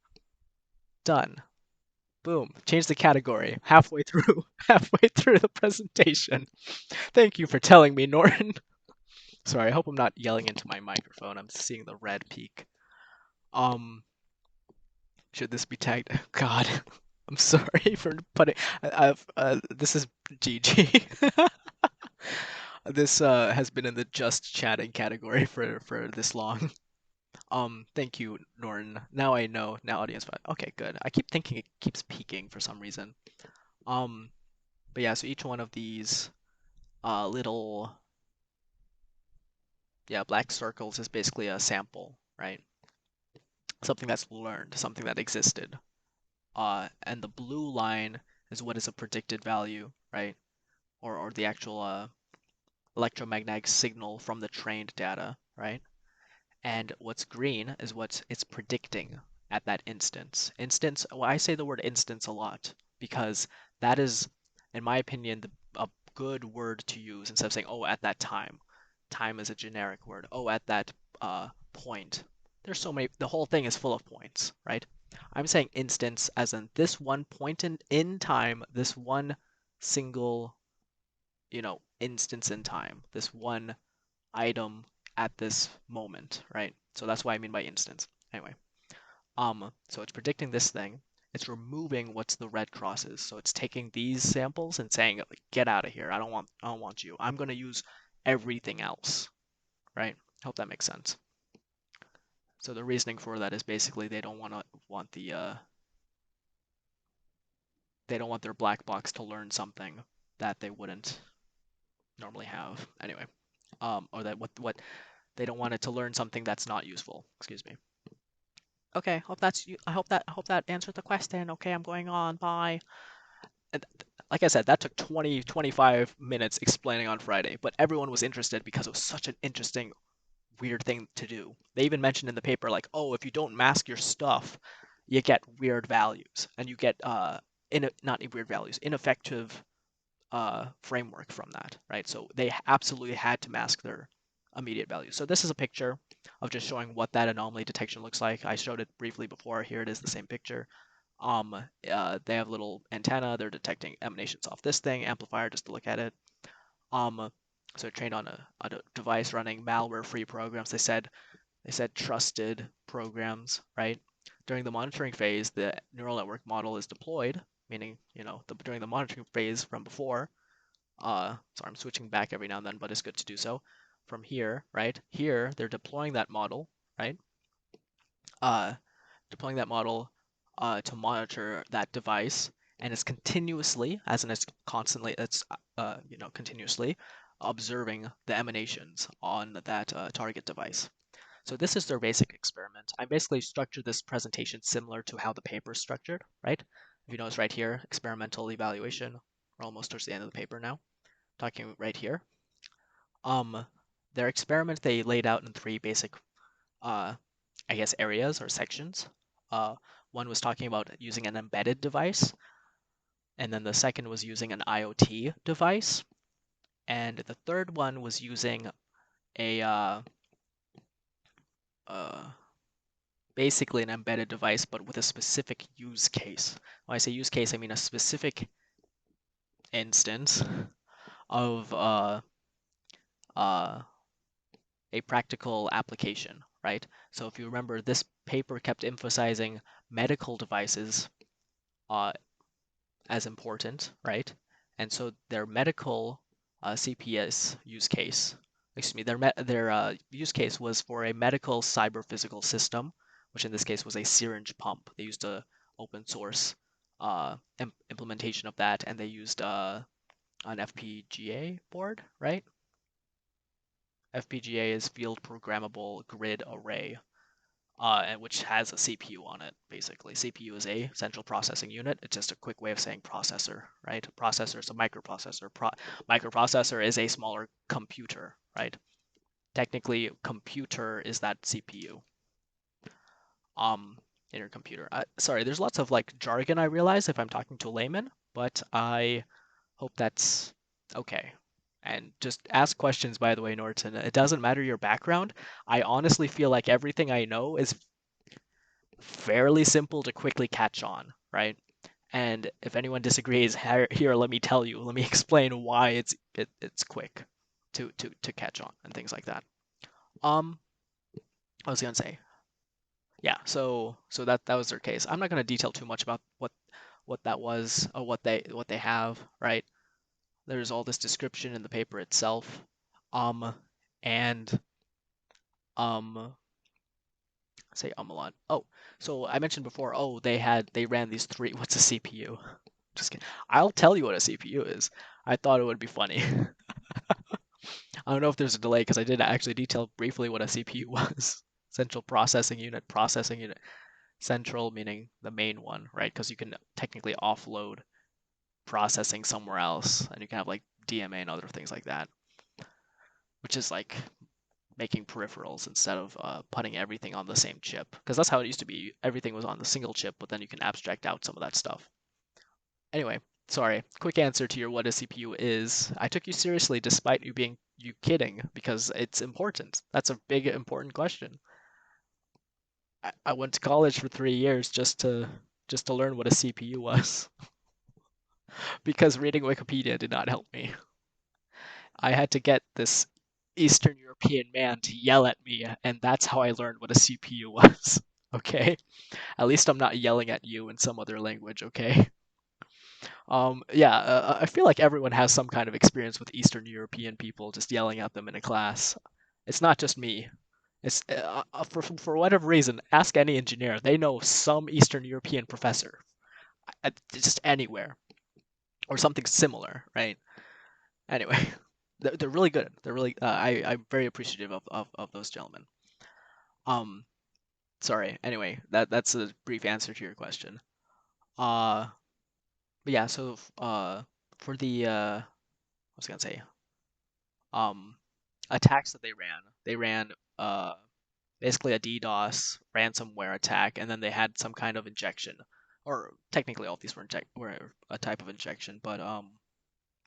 Done. Boom. Change the category. Halfway through. Halfway through the presentation. Thank you for telling me, Norton. Sorry, I hope I'm not yelling into my microphone. I'm seeing the red peak. Um, should this be tagged? God, I'm sorry for putting. This is GG. This has been in the just chatting category for this long. Thank you, Norton. Now I know. Now audience. Okay, good. I keep thinking it keeps peaking for some reason. Um, but yeah, so each one of these little black circles is basically a sample, right? Something that's learned, something that existed. And the blue line is what is a predicted value, right? Or the actual electromagnetic signal from the trained data, right? And what's green is what it's predicting at that instance. Well, I say the word instance a lot because that is, in my opinion, a good word to use instead of saying, oh, at that time. Time is a generic word. Oh, at that point. There's so many, the whole thing is full of points, right? I'm saying instance as in this one point in time, this one single, instance in time, this one item at this moment, right? So that's what I mean by instance. Anyway, so it's predicting this thing. It's removing what's the red crosses. So it's taking these samples and saying, get out of here. I don't want you. I'm gonna use everything else, right? Hope that makes sense. So the reasoning for that is basically they don't want their black box to learn something that they wouldn't normally have anyway. Or that what they don't want it to learn something that's not useful. Excuse me. Okay, I hope that answered the question. Okay, I'm going on. Bye. And like I said, that took 25 minutes explaining on Friday, but everyone was interested because it was such an interesting, weird thing to do. They even mentioned in the paper, like, oh, if you don't mask your stuff, you get weird values, and you get not weird values, ineffective framework from that, right? So they absolutely had to mask their immediate values. So this is a picture of just showing what that anomaly detection looks like. I showed it briefly before. Here it is, the same picture. They have little antenna. They're detecting emanations off this thing, amplifier, just to look at it. So trained on a device running malware-free programs. They said trusted programs, right? During the monitoring phase, the neural network model is deployed, meaning, during the monitoring phase from before, sorry, I'm switching back every now and then, but it's good to do so. From here, right? Here, they're deploying that model, right? Deploying that model to monitor that device, and it's continuously, as in it's constantly, continuously observing the emanations on that target device. So this is their basic experiment. I basically structured this presentation similar to how the paper is structured, right? If you notice right here, experimental evaluation. We're almost towards the end of the paper now. Talking right here. Their experiment they laid out in 3 basic, areas or sections. One was talking about using an embedded device, and then the second was using an IoT device, and the third one was using a basically an embedded device, but with a specific use case. When I say use case, I mean a specific instance of a practical application, right? So if you remember, this paper kept emphasizing medical devices as important, right? and so their medical CPS use case, excuse me, their use case was for a medical cyber physical system, which in this case was a syringe pump. They used a open source implementation of that, and they used an FPGA board, right? FPGA is field programmable grid array, and which has a CPU on it, basically. CPU is a central processing unit. It's just a quick way of saying processor, right? Processor is a microprocessor. Microprocessor is a smaller computer, right? Technically, computer is that CPU in your computer. Sorry, there's lots of like jargon I realize if I'm talking to a layman, but I hope that's okay. And just ask questions, by the way, Norton. It doesn't matter your background. I honestly feel like everything I know is fairly simple to quickly catch on, right? And if anyone disagrees, here, let me tell you, let me explain why it's quick to catch on and things like that. Um, I was gonna say, yeah. So that was their case. I'm not gonna detail too much about what that was or what they have, right? There's all this description in the paper itself, and um, say a lot. Oh, so I mentioned before. Oh, they ran these three. What's a CPU? Just kidding. I'll tell you what a CPU is. I thought it would be funny. I don't know if there's a delay because I did actually detail briefly what a CPU was. Central processing unit, processing unit. Central meaning the main one, right? Because you can technically offload processing somewhere else, and you can have like DMA and other things like that, which is like making peripherals instead of putting everything on the same chip. Because that's how it used to be. Everything was on the single chip, but then you can abstract out some of that stuff. Anyway, sorry. Quick answer to your what a CPU is. I took you seriously despite you kidding because it's important. That's a big important question. I went to college for 3 years just to learn what a CPU was because reading Wikipedia did not help me. I had to get this Eastern European man to yell at me, and that's how I learned what a CPU was. Okay? At least I'm not yelling at you in some other language, okay? Yeah, I feel like everyone has some kind of experience with Eastern European people just yelling at them in a class. It's not just me. It's for whatever reason, ask any engineer. They know some Eastern European professor, just anywhere, or something similar, right? Anyway, they're really good. They're really. I'm very appreciative of those gentlemen. Um, sorry. Anyway, that's a brief answer to your question. Uh, but yeah. So for the I was gonna say um attacks that they ran uh basically a DDoS ransomware attack, and then they had some kind of injection, or technically all these were a type of injection, but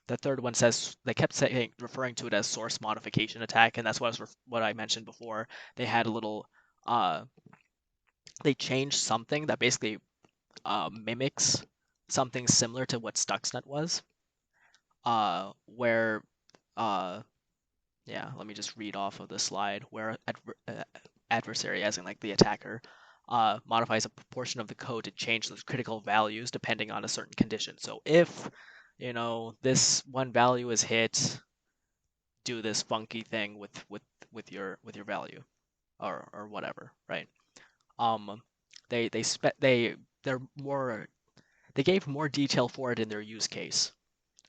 the third one says they kept saying referring to it as source modification attack, and that's what I mentioned before. They had a little uh they changed something that basically mimics something similar to what Stuxnet was, where uh yeah, let me just read off of the slide where adversary, as in like the attacker, modifies a portion of the code to change those critical values depending on a certain condition. So if, this one value is hit, do this funky thing with your value, or whatever, right? Um, they're more they gave more detail for it in their use case,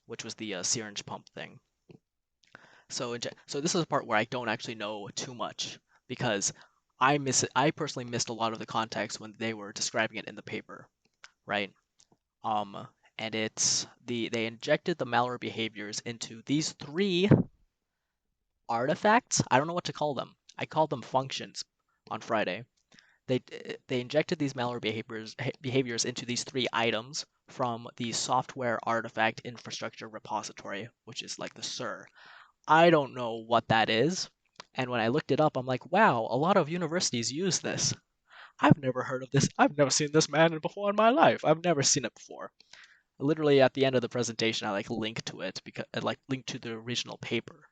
which was the syringe pump thing. So this is a part where I don't actually know too much because I personally missed a lot of the context when they were describing it in the paper, right? Um, and they injected the malware behaviors into these three artifacts. I don't know what to call them. I called them functions on Friday. They injected these malware behaviors into these three items from the software artifact infrastructure repository, which is like the SIR. I don't know what that is. And when I looked it up, I'm like, wow, a lot of universities use this. I've never heard of this. I've never seen this man before in my life. I've never seen it before. Literally at the end of the presentation, I like link to it because I like link to the original paper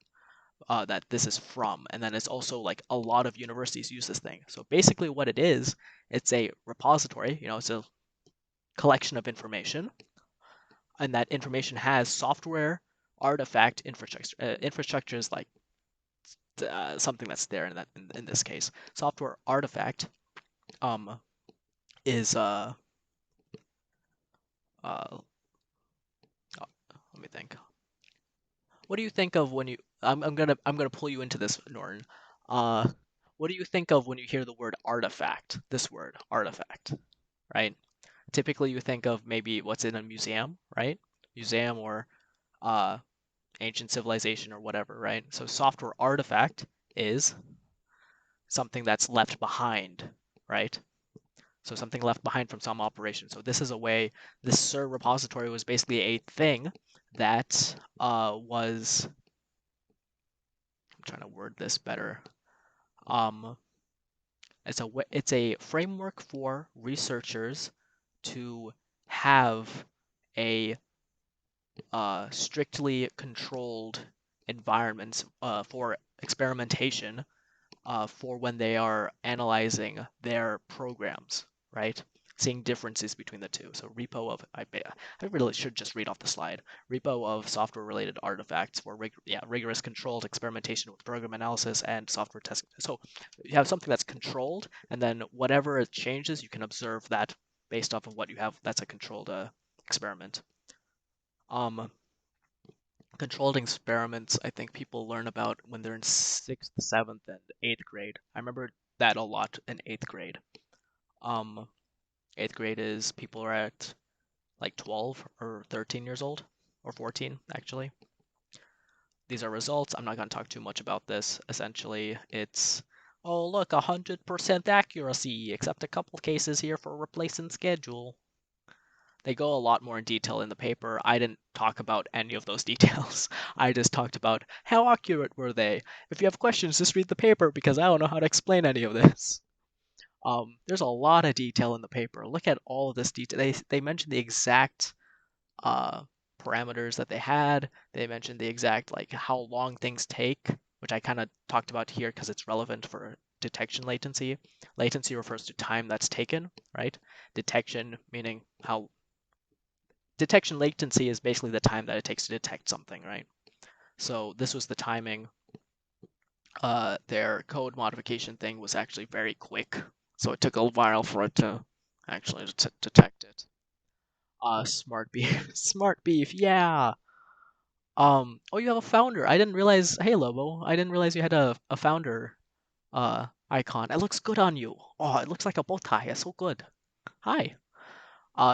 that this is from, and then it's also like a lot of universities use this thing. So basically, what it is, it's a repository. It's a collection of information and that information has software artifact infrastructure. Infrastructure is like something that's there in this case. Software artifact um, is uh, let me think. What do you think of when you? I'm gonna pull you into this, Norton. Uh, what do you think of when you hear the word artifact? This word artifact, right? Typically, you think of maybe what's in a museum, right? Museum or uh, ancient civilization or whatever, right? So software artifact is something that's left behind, right? So something left behind from some operation. So this is a way. This SIR repository was basically a thing that was. I'm trying to word this better. Um, it's a framework for researchers to have a strictly controlled environment for experimentation for when they are analyzing their programs, right? Seeing differences between the two. So repo of I really should just read off the slide. Repo of software-related artifacts for rigorous controlled experimentation with program analysis and software testing. So you have something that's controlled, and then whatever it changes, you can observe that based off of what you have. That's a controlled experiment. Um, Controlled experiments, I think people learn about when they're in sixth, seventh, and eighth grade. I remember that a lot in eighth grade. Um, Eighth grade is people are at like 12 or 13 years old, or 14 actually. These are results. I'm not going to talk too much about this. Essentially, it's oh look, 100% accuracy, except a couple cases here for replacing schedule. They go a lot more in detail in the paper. I didn't talk about any of those details. I just talked about how accurate were they. If you have questions, just read the paper because I don't know how to explain any of this. There's a lot of detail in the paper. Look at all of this detail. They mentioned the exact uh, parameters that they had. They mentioned the exact like how long things take, which I kind of talked about here because it's relevant for detection latency. Latency refers to time that's taken, right? Detection meaning how detection latency is basically the time that it takes to detect something, right? So this was the timing. Their code modification thing was actually very quick, so it took a while for it to actually detect it. Smart beef, smart beef, yeah. Oh, you have a founder. I didn't realize. Hey, Lobo, I didn't realize you had a founder icon. It looks good on you. Oh, it looks like a bow tie. It's so good. Hi.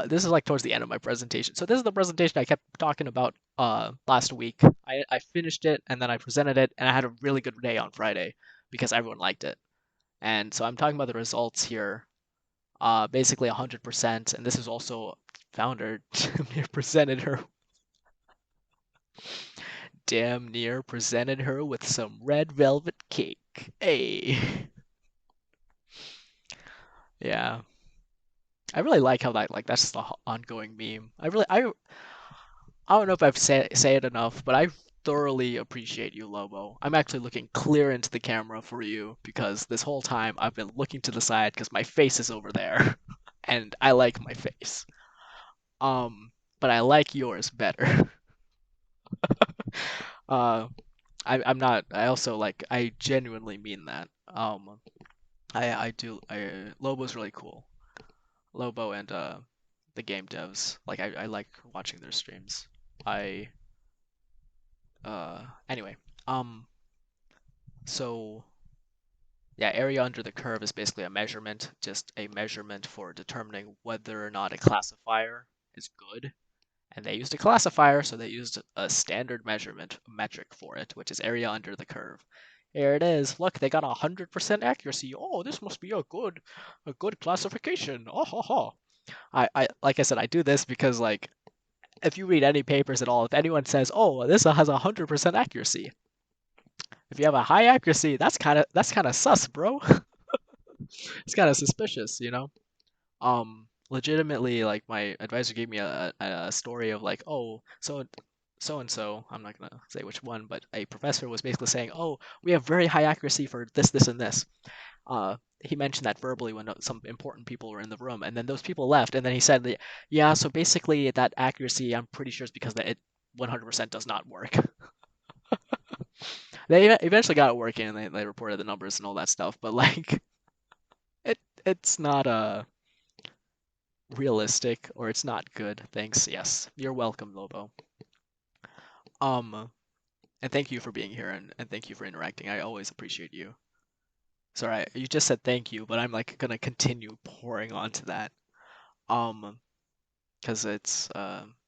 This is like towards the end of my presentation. So this is the presentation I kept talking about last week. I finished it and then I presented it and I had a really good day on Friday because everyone liked it. And so I'm talking about the results here. Basically 100%. And this is also founder damn near presented her with some red velvet cake. Hey. Yeah. I really like how that's the ongoing meme. I don't know if I've say it enough, but I thoroughly appreciate you, Lobo. I'm actually looking clear into the camera for you because this whole time I've been looking to the side because my face is over there, and I like my face. Um, but I like yours better. uh, I'm not. I also like. I genuinely mean that. I do. Lobo's really cool. Lobo and the game devs. Like I like watching their streams. I anyway. Um, so yeah, area under the curve is basically a measurement, just a measurement for determining whether or not a classifier is good. And they used a classifier, so they used a standard measurement metric for it, which is area under the curve. Here it is. Look, they got 100% accuracy. Oh, this must be a good classification. Oh, ha, ha. Like I said, I do this because like if you read any papers at all, if anyone says, "Oh, this has 100% accuracy," if you have a high accuracy, that's kind of sus, bro. It's kind of suspicious, you know. Legitimately, like my advisor gave me a story of like, oh, so and so. I'm not gonna say which one, but a professor was basically saying, oh, we have very high accuracy for this, this, and this. he mentioned that verbally when some important people were in the room, and then those people left, and then he said, "Yeah, so basically that accuracy, I'm pretty sure is because that it 100% does not work." They eventually got it working, and they reported the numbers and all that stuff, but like it's not realistic, or it's not good. Thanks. Yes, you're welcome, Lobo. Um, and thank you for being here, and thank you for interacting. I always appreciate you. Sorry, you just said thank you, but I'm like gonna continue pouring onto that. Um, because it's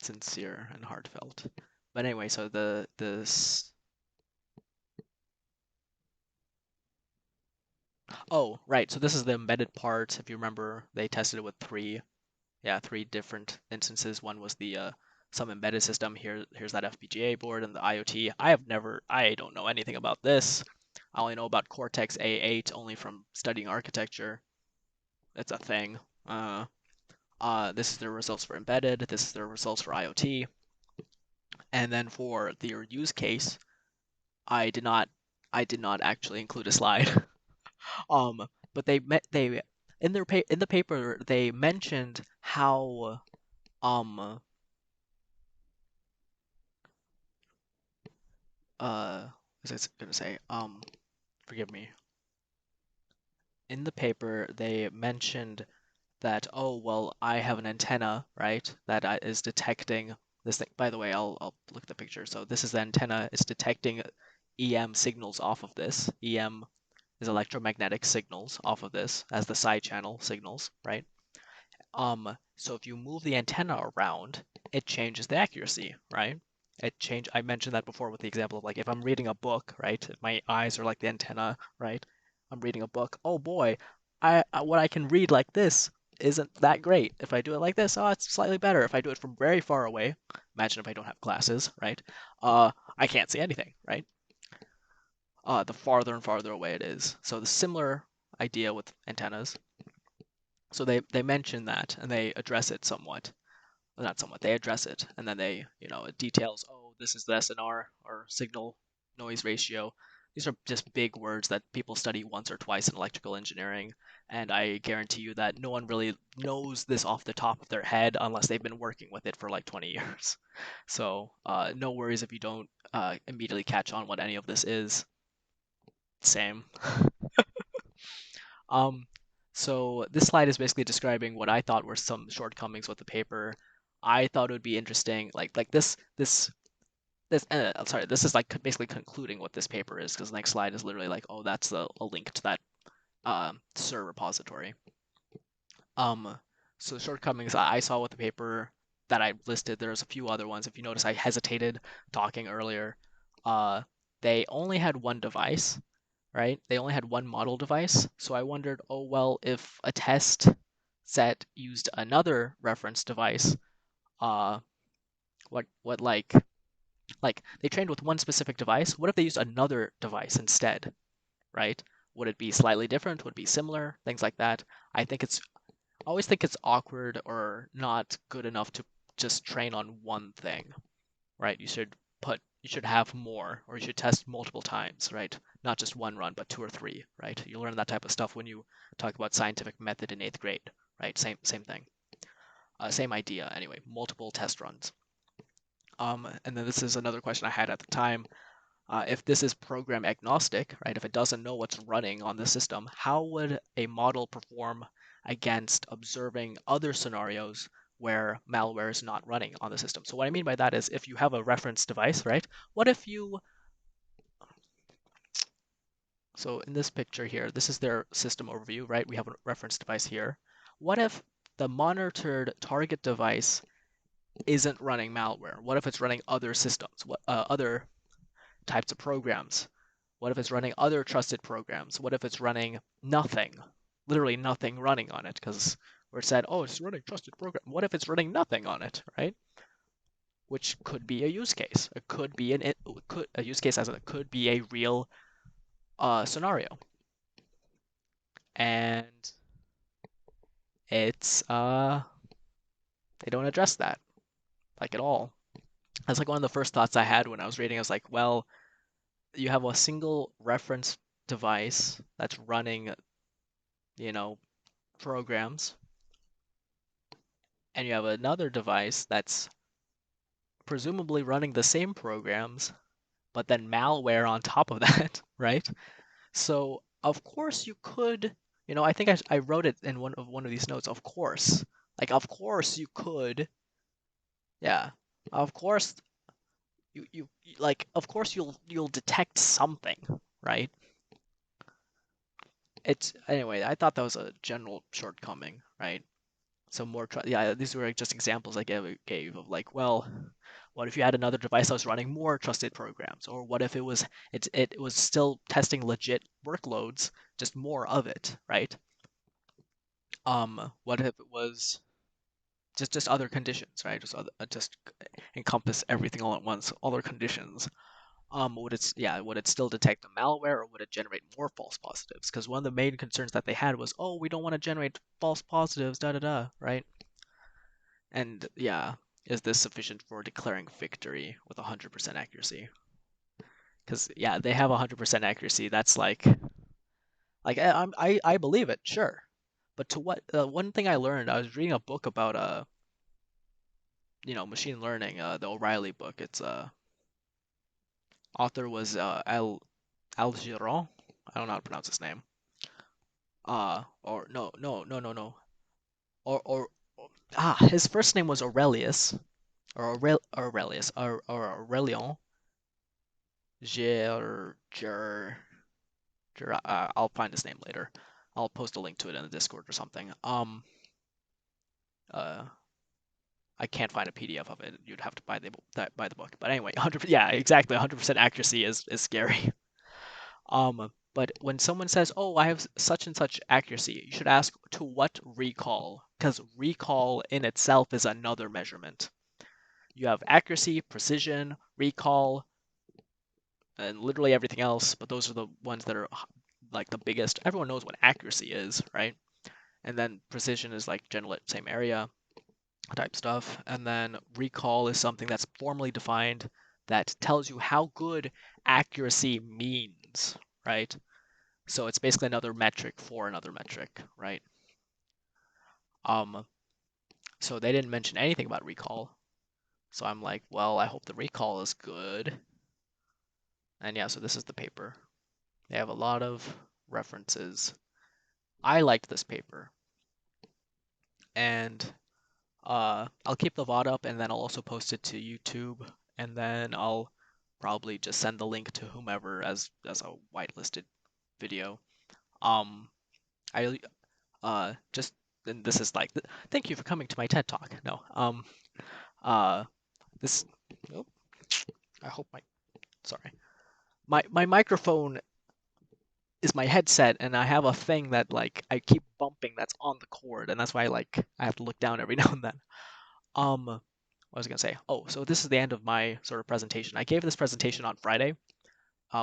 sincere and heartfelt. But anyway, so the this oh right, so this is the embedded part. If you remember, they tested it with three different instances. One was the some embedded system. Here's that FPGA board and the IoT. I don't know anything about this. I only know about Cortex A8 only from studying architecture. It's a thing. This is the results for embedded. This is the results for IoT. And then for their use case, I did not I did not actually include a slide. But they in the paper they mentioned how um what was I gonna say? Forgive me. In the paper they mentioned that, oh well, I have an antenna, right, that is detecting this thing. By the way, I'll look at the picture. So this is the antenna. It's detecting EM signals off of this. EM is electromagnetic signals off of this as the side channel signals, right? So if you move the antenna around, it changes the accuracy, right? I mentioned that before with the example of like if I'm reading a book, right? If my eyes are like the antenna, right? I'm reading a book. Oh boy, what I can read like this isn't that great. If I do it like this, oh, it's slightly better. If I do it from very far away, imagine if I don't have glasses, right? I can't see anything, right? The farther and farther away it is. So the similar idea with antennas. So they mention that and they address it somewhat. Well, not somewhat. They address it and then it details. Oh, this is the SNR or signal noise ratio. These are just big words that people study once or twice in electrical engineering, and I guarantee you that no one really knows this off the top of their head unless they've been working with it for like 20 years. So no worries if you don't immediately catch on what any of this is. Same. Um, so this slide is basically describing what I thought were some shortcomings with the paper. I thought it would be interesting, like this is like basically concluding what this paper is, because the next slide is literally like, oh, that's a link to that SIR repository. So the shortcomings I saw with the paper that I listed, there's a few other ones. If you notice, I hesitated talking earlier. Uh, they only had one device, right? They only had one model device. So I wondered, oh, well, if a test set used another reference device, uh, what like they trained with one specific device. What if they used another device instead, right? Would it be slightly different? Would it be similar? Things like that. I think it's I always think it's awkward or not good enough to just train on one thing, right? You should have more, or you should test multiple times, right? Not just one run, but two or three, right? You learn that type of stuff when you talk about scientific method in 8th grade, right? Same thing, same idea. Anyway, multiple test runs. And then this is another question I had at the time. If this is program agnostic, right? If it doesn't know what's running on the system, how would a model perform against observing other scenarios where malware is not running on the system? So what I mean by that is if you have a reference device, right? What if you So in this picture here, this is their system overview, right? We have a reference device here. What if the monitored target device isn't running malware? What if it's running other systems, other types of programs? What if it's running other trusted programs? What if it's running nothing, literally nothing running on it? Because we're said, oh, it's running trusted program. What if it's running nothing on it, right? Which could be a use case. It could be a use case as it could be a real scenario. And it's they don't address that like at all. That's like one of the first thoughts I had when I was reading. I was like, well, you have a single reference device that's running you know, programs, and you have another device that's presumably running the same programs, but then malware on top of that, right? So of course you could, I think I wrote it in one of these notes. Of course, like of course you could, yeah, of course like of course you'll detect something, right? It's anyway. I thought that was a general shortcoming, right? So yeah, these were just examples I gave of like, well, what if you had another device that was running more trusted programs, or what if it was still testing legit workloads, just more of it, right? What if it was just other conditions, right? Just encompass everything all at once, all their conditions. Would it still detect the malware, or would it generate more false positives? Because one of the main concerns that they had was, oh, we don't want to generate false positives, da da da, right? And yeah, is this sufficient for declaring victory with 100% accuracy? Because yeah, they have 100% accuracy. That's like I believe it, sure. But to what? One thing I learned, I was reading a book about machine learning, the O'Reilly book. It's author was Algiron. I don't know how to pronounce his name. Or no. His first name was Aurelius, or Aurelius, or Aurelian. Ger, Ger, I'll find his name later. I'll post a link to it in the Discord or something. Uh, I can't find a PDF of it. You'd have to buy the book. But anyway, 100, yeah, exactly. 100% accuracy is scary. But when someone says, "Oh, I have such and such accuracy," you should ask to what recall, because recall in itself is another measurement. You have accuracy, precision, recall, and literally everything else, but those are the ones that are like the biggest. Everyone knows what accuracy is, right? And then precision is like general same area type stuff. And then recall is something that's formally defined that tells you how good accuracy means, right? So it's basically another metric for another metric, right? Um, so they didn't mention anything about recall. So I'm like, well, I hope the recall is good. And yeah, so this is the paper. They have a lot of references. I liked this paper. And I'll keep the VOD up, and then I'll also post it to YouTube, and then I'll probably just send the link to whomever as a whitelisted video. Um, I just and this is like thank you for coming to my TED Talk. No, uh, this. Oh, I hope sorry my microphone is my headset, and I have a thing that like I keep bumping that's on the cord, and that's why I have to look down every now and then. What was I gonna say? Oh, so this is the end of my sort of presentation. I gave this presentation on Friday,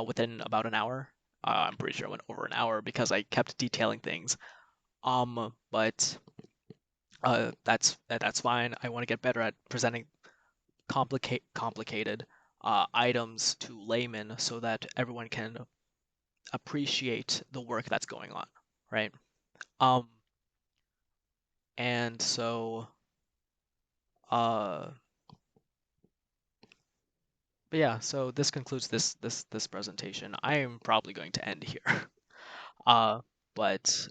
within about an hour. I'm pretty sure I went over an hour because I kept detailing things. But that's fine. I want to get better at presenting complicated items to laymen so that everyone can appreciate the work that's going on, right? Um, and so uh, but yeah, so this concludes this presentation. I am probably going to end here. Uh, but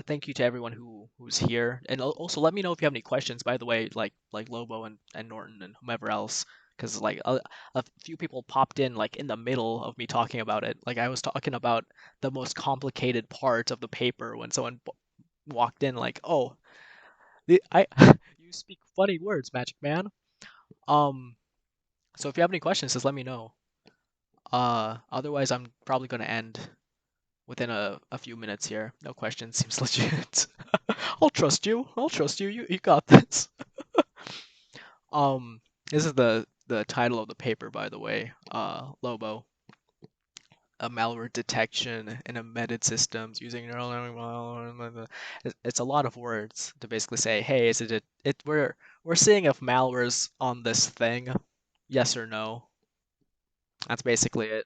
thank you to everyone who's here, and also let me know if you have any questions. By the way, like Lobo and Norton and whomever else, because like a few people popped in like in the middle of me talking about it. Like I was talking about the most complicated part of the paper when someone walked in like, oh, I you speak funny words, Magic Man. Um, so if you have any questions, just let me know. Otherwise I'm probably gonna end within a few minutes here. No questions, seems legit. I'll trust you. I'll trust you. You got this. Um, this is the title of the paper, by the way. Lobo, a malware detection in embedded systems using neural network model. It's a lot of words to basically say, hey, is it we're seeing if malware's on this thing, yes or no. That's basically it,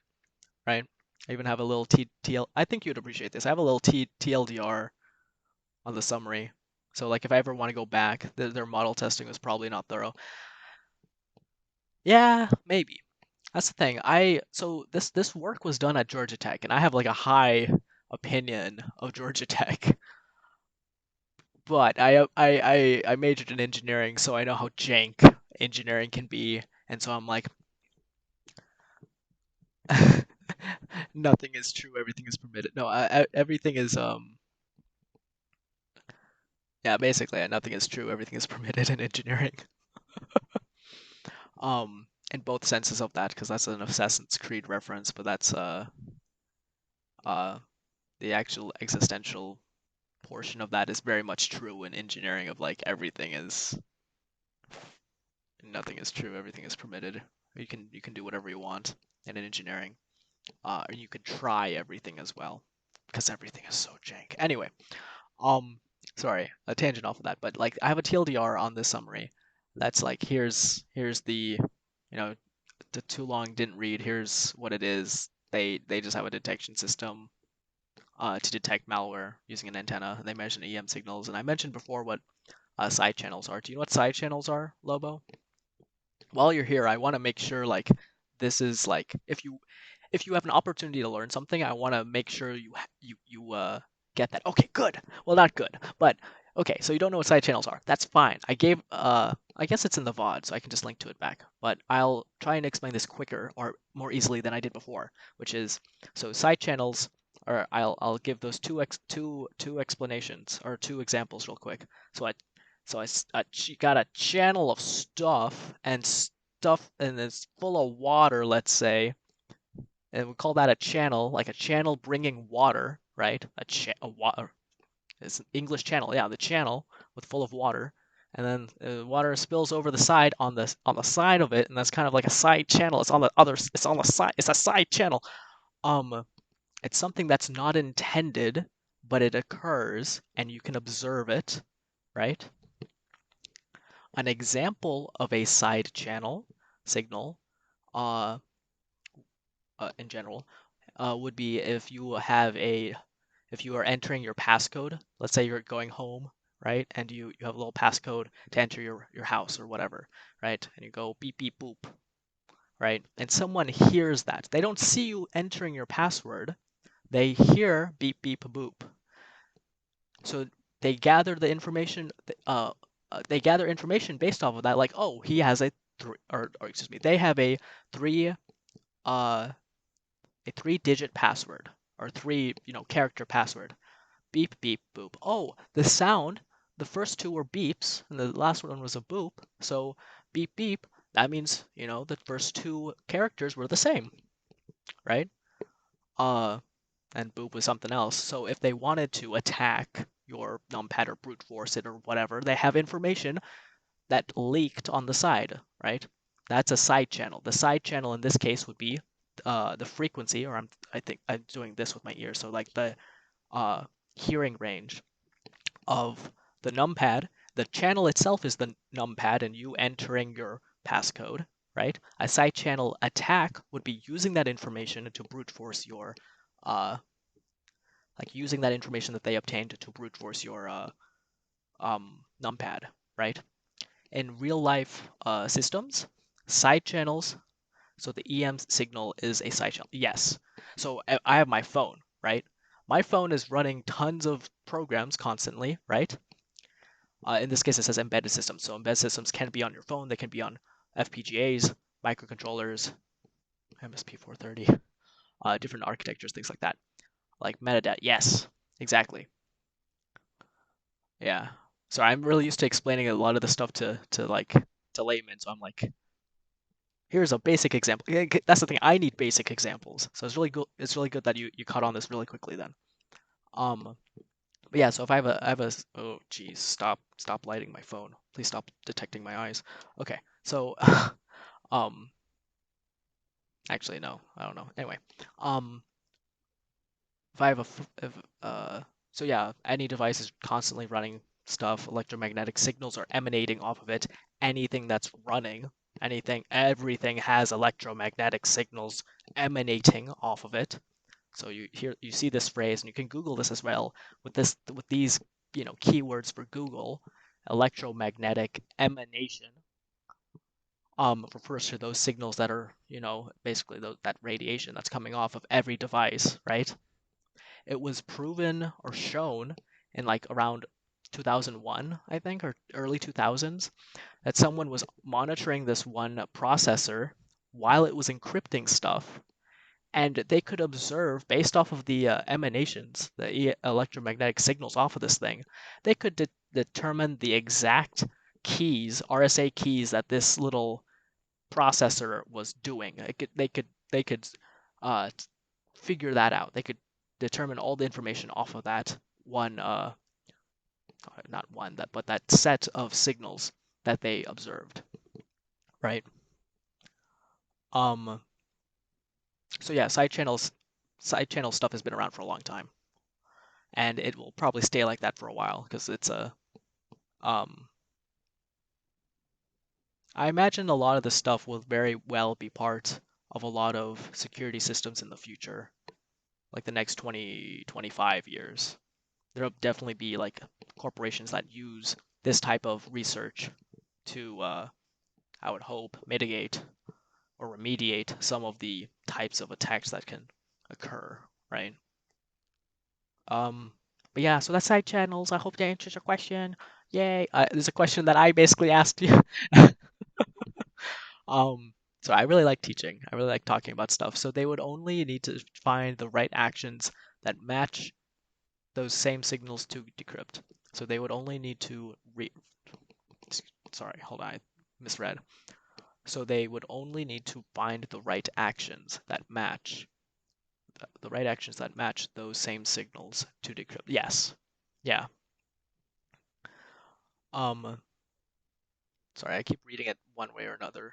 right? I even have a little TL. I think you'd appreciate this. I have a little TLDR on the summary. So like if I ever want to go back, their model testing was probably not thorough. Yeah, maybe. That's the thing. So this work was done at Georgia Tech, and I have like a high opinion of Georgia Tech. But I majored in engineering, so I know how jank engineering can be, and so I'm like, nothing is true, everything is permitted. No, everything is yeah, basically, nothing is true, everything is permitted in engineering. In both senses of that, because that's an Assassin's Creed reference, but that's uh the actual existential portion of that is very much true in engineering of like everything is nothing is true, everything is permitted. You can do whatever you want in engineering. Or you could try everything as well, because everything is so jank. Anyway, um, sorry, a tangent off of that, but like I have a TLDR on this summary. That's like here's the, you know, the too long didn't read. Here's what it is. They just have a detection system to detect malware using an antenna, and they measure EM signals. And I mentioned before what side channels are. Do you know what side channels are, Lobo? While you're here, I want to make sure like this is like if you have an opportunity to learn something, I want to make sure you get that. Okay, good. Well, not good, but okay. So you don't know what side channels are. That's fine. I guess it's in the VOD, so I can just link to it back. But I'll try and explain this quicker or more easily than I did before, which is so side channels. Or I'll give those two explanations or two examples real quick. So she got a channel of stuff and it's full of water, let's say, and we call that a channel, like a channel bringing water, right? A water, it's an English channel, yeah, the channel with full of water, and then water spills over the side on the side of it, and that's kind of like a side channel. It's on the side. It's a side channel. Um, it's something that's not intended, but it occurs, and you can observe it, right? An example of a side channel signal, uh, in general, would be if you are entering your passcode. Let's say you're going home, right? And you have a little passcode to enter your house or whatever, right? And you go beep beep boop, right? And someone hears that. They don't see you entering your password. They hear beep beep boop. So they gather the information. They gather information based off of that. Like, oh, he has a three, or excuse me, they have three uh a 3-digit password or three character password. Beep beep boop. Oh, the first two were beeps and the last one was a boop. So beep beep. That means the first two characters were the same, right? Uh, and boop was something else. So if they wanted to attack your numpad or brute force it or whatever, they have information that leaked on the side, right? That's a side channel. The side channel in this case would be the frequency, or I think I'm doing this with my ear, so like the uh, hearing range of the numpad. The channel itself is the numpad, and you entering your passcode, right? A side channel attack would be using that information to brute force your uh, like using that information that they obtained to brute force your numpad, right? In real life systems, side channels, so the EM signal is a side channel. Yes. So I have my phone, right? My phone is running tons of programs constantly, right? In this case, it says embedded systems. So embedded systems can be on your phone. They can be on FPGAs, microcontrollers, MSP430, different architectures, things like that. Like metadata. Yes, exactly. Yeah. So I'm really used to explaining a lot of the stuff to laymen. So I'm like, here's a basic example. That's the thing. I need basic examples. So it's really good. It's really good that you caught on this really quickly then. Um, but yeah. So if I have a oh geez, stop lighting my phone. Please stop detecting my eyes. Okay. So um, actually no, I don't know. Anyway, um, if I have if so yeah, any device is constantly running stuff. Electromagnetic signals are emanating off of it. Anything that's running, everything has electromagnetic signals emanating off of it. So you see this phrase, and you can Google this as well. With these keywords for Google, electromagnetic emanation refers to those signals that are, basically that radiation that's coming off of every device, right? It was proven or shown in like around 2001, I think, or early 2000s, that someone was monitoring this one processor while it was encrypting stuff, and they could observe based off of the emanations, the electromagnetic signals off of this thing, they could determine the exact keys, RSA keys that this little processor was doing. They could uh, figure that out. They could determine all the information off of that one, not one, but that set of signals that they observed, right? Um, so yeah, side channel stuff has been around for a long time, and it will probably stay like that for a while because it's um, I imagine a lot of this stuff will very well be part of a lot of security systems in the future, like the next 20, 25 years. There'll definitely be like corporations that use this type of research to, I would hope, mitigate or remediate some of the types of attacks that can occur, right? Um, but yeah, so that's side channels. I hope that answers your question. Yay! There's a question that I basically asked you. um, so I really like teaching. I really like talking about stuff. So they would only need to find the right actions that match those same signals to decrypt. So they would only need to sorry, hold on, I misread. So they would only need to find the right actions that match those same signals to decrypt. Yes. Yeah. Um sorry, I keep reading it one way or another.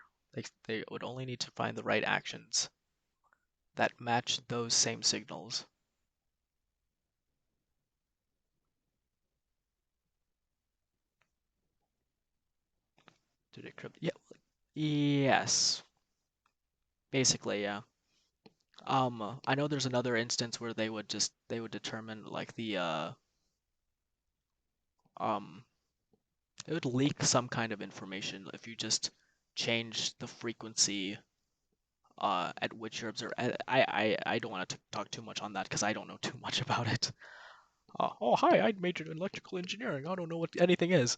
They would only need to find the right actions that match those same signals to decrypt. Yeah. Yes. Basically, yeah. I know there's another instance where they would determine like the um it would leak some kind of information if you just change the frequency at which you're observing. I don't want to talk too much on that because I don't know too much about it. Oh hi, I majored in electrical engineering. I don't know what anything is.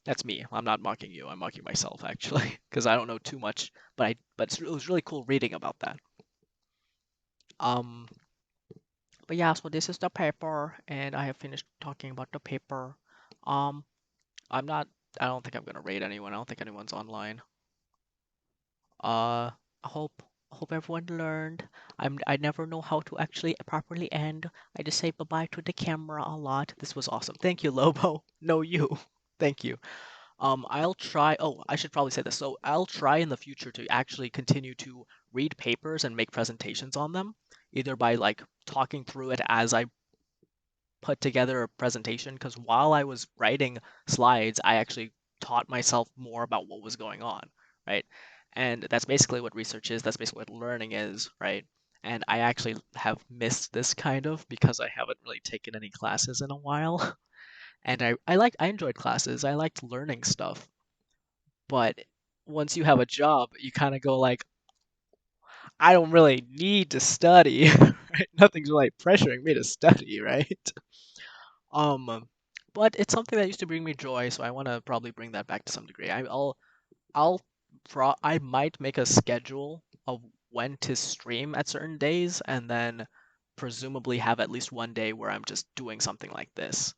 That's me. I'm not mocking you. I'm mocking myself actually because I don't know too much. It was really cool reading about that. Um, but yeah, so this is the paper, and I have finished talking about the paper. Um, I'm not. I don't think I'm gonna rate anyone. I don't think anyone's online. Uh, I hope everyone learned. I never know how to actually properly end. I just say bye-bye to the camera a lot. This was awesome. Thank you, Lobo. No, you. Thank you. I'll try. Oh, I should probably say this. So I'll try in the future to actually continue to read papers and make presentations on them, either by like talking through it as I put together a presentation, because while I was writing slides, I actually taught myself more about what was going on, right? And that's basically what research is. That's basically what learning is, right? And I actually have missed this kind of because I haven't really taken any classes in a while. And I enjoyed classes. I liked learning stuff. But once you have a job, you kind of go like, I don't really need to study, right? Nothing's really pressuring me to study, right? Um, but it's something that used to bring me joy, so I want to probably bring that back to some degree. I'll I might make a schedule of when to stream at certain days, and then presumably have at least one day where I'm just doing something like this,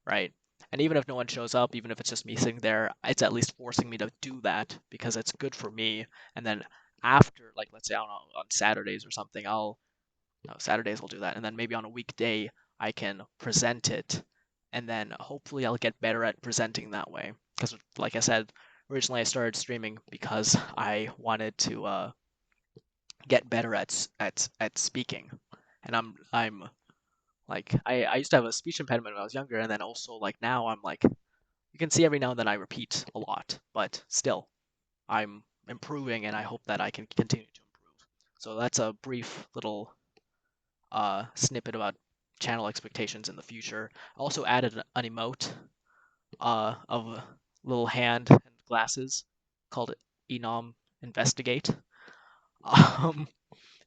right? And even if no one shows up, even if it's just me sitting there, it's at least forcing me to do that because it's good for me. And then after, like, let's say I don't know, on Saturdays or something, no, Saturdays I'll do that, and then maybe on a weekday I can present it, and then hopefully I'll get better at presenting that way. Because, like I said, originally I started streaming because I wanted to get better at speaking, and I'm like I used to have a speech impediment when I was younger, and then also like now I'm like you can see every now and then I repeat a lot, but still I'm improving, and I hope that I can continue to improve. So that's a brief little snippet about channel expectations in the future. I also added an emote of a little hand and glasses called Enom Investigate. Um,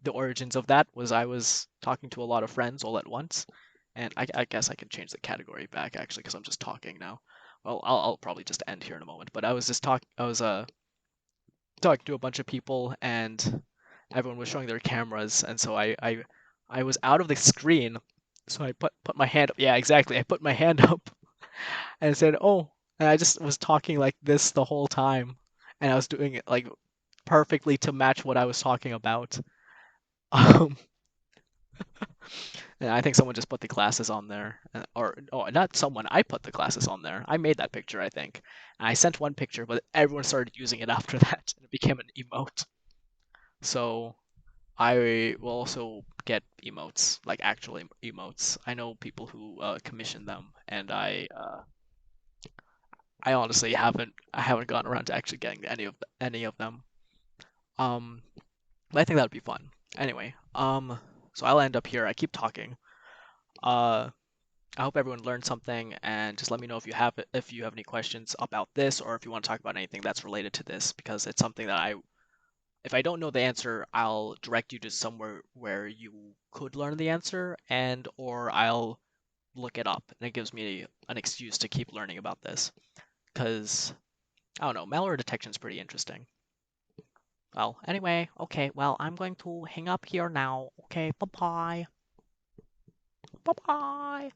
the origins of that was I was talking to a lot of friends all at once, and I guess I can change the category back actually because I'm just talking now. Well, I'll probably just end here in a moment. But I was just talking to a bunch of people, and everyone was showing their cameras, and so I was out of the screen, so I put my hand up. Yeah, exactly. I put my hand up and said, "Oh," and I just was talking like this the whole time, and I was doing it like perfectly to match what I was talking about. Um, and I think someone just put the glasses on there, or oh, not someone. I put the glasses on there. I made that picture, I think. And I sent one picture, but everyone started using it after that, and it became an emote. So I will also get emotes, like actual emotes. I know people who commission them, and I honestly haven't gotten around to actually getting any of them. Um, but I think that would be fun. Anyway, so I'll end up here. I keep talking. Uh, I hope everyone learned something, and just let me know if you have any questions about this, or if you want to talk about anything that's related to this, because it's something that if I don't know the answer, I'll direct you to somewhere where you could learn the answer, and or I'll look it up, and it gives me an excuse to keep learning about this. Because I don't know, malware detection is pretty interesting. Well, anyway, okay, well, I'm going to hang up here now. Okay, bye bye. Bye bye.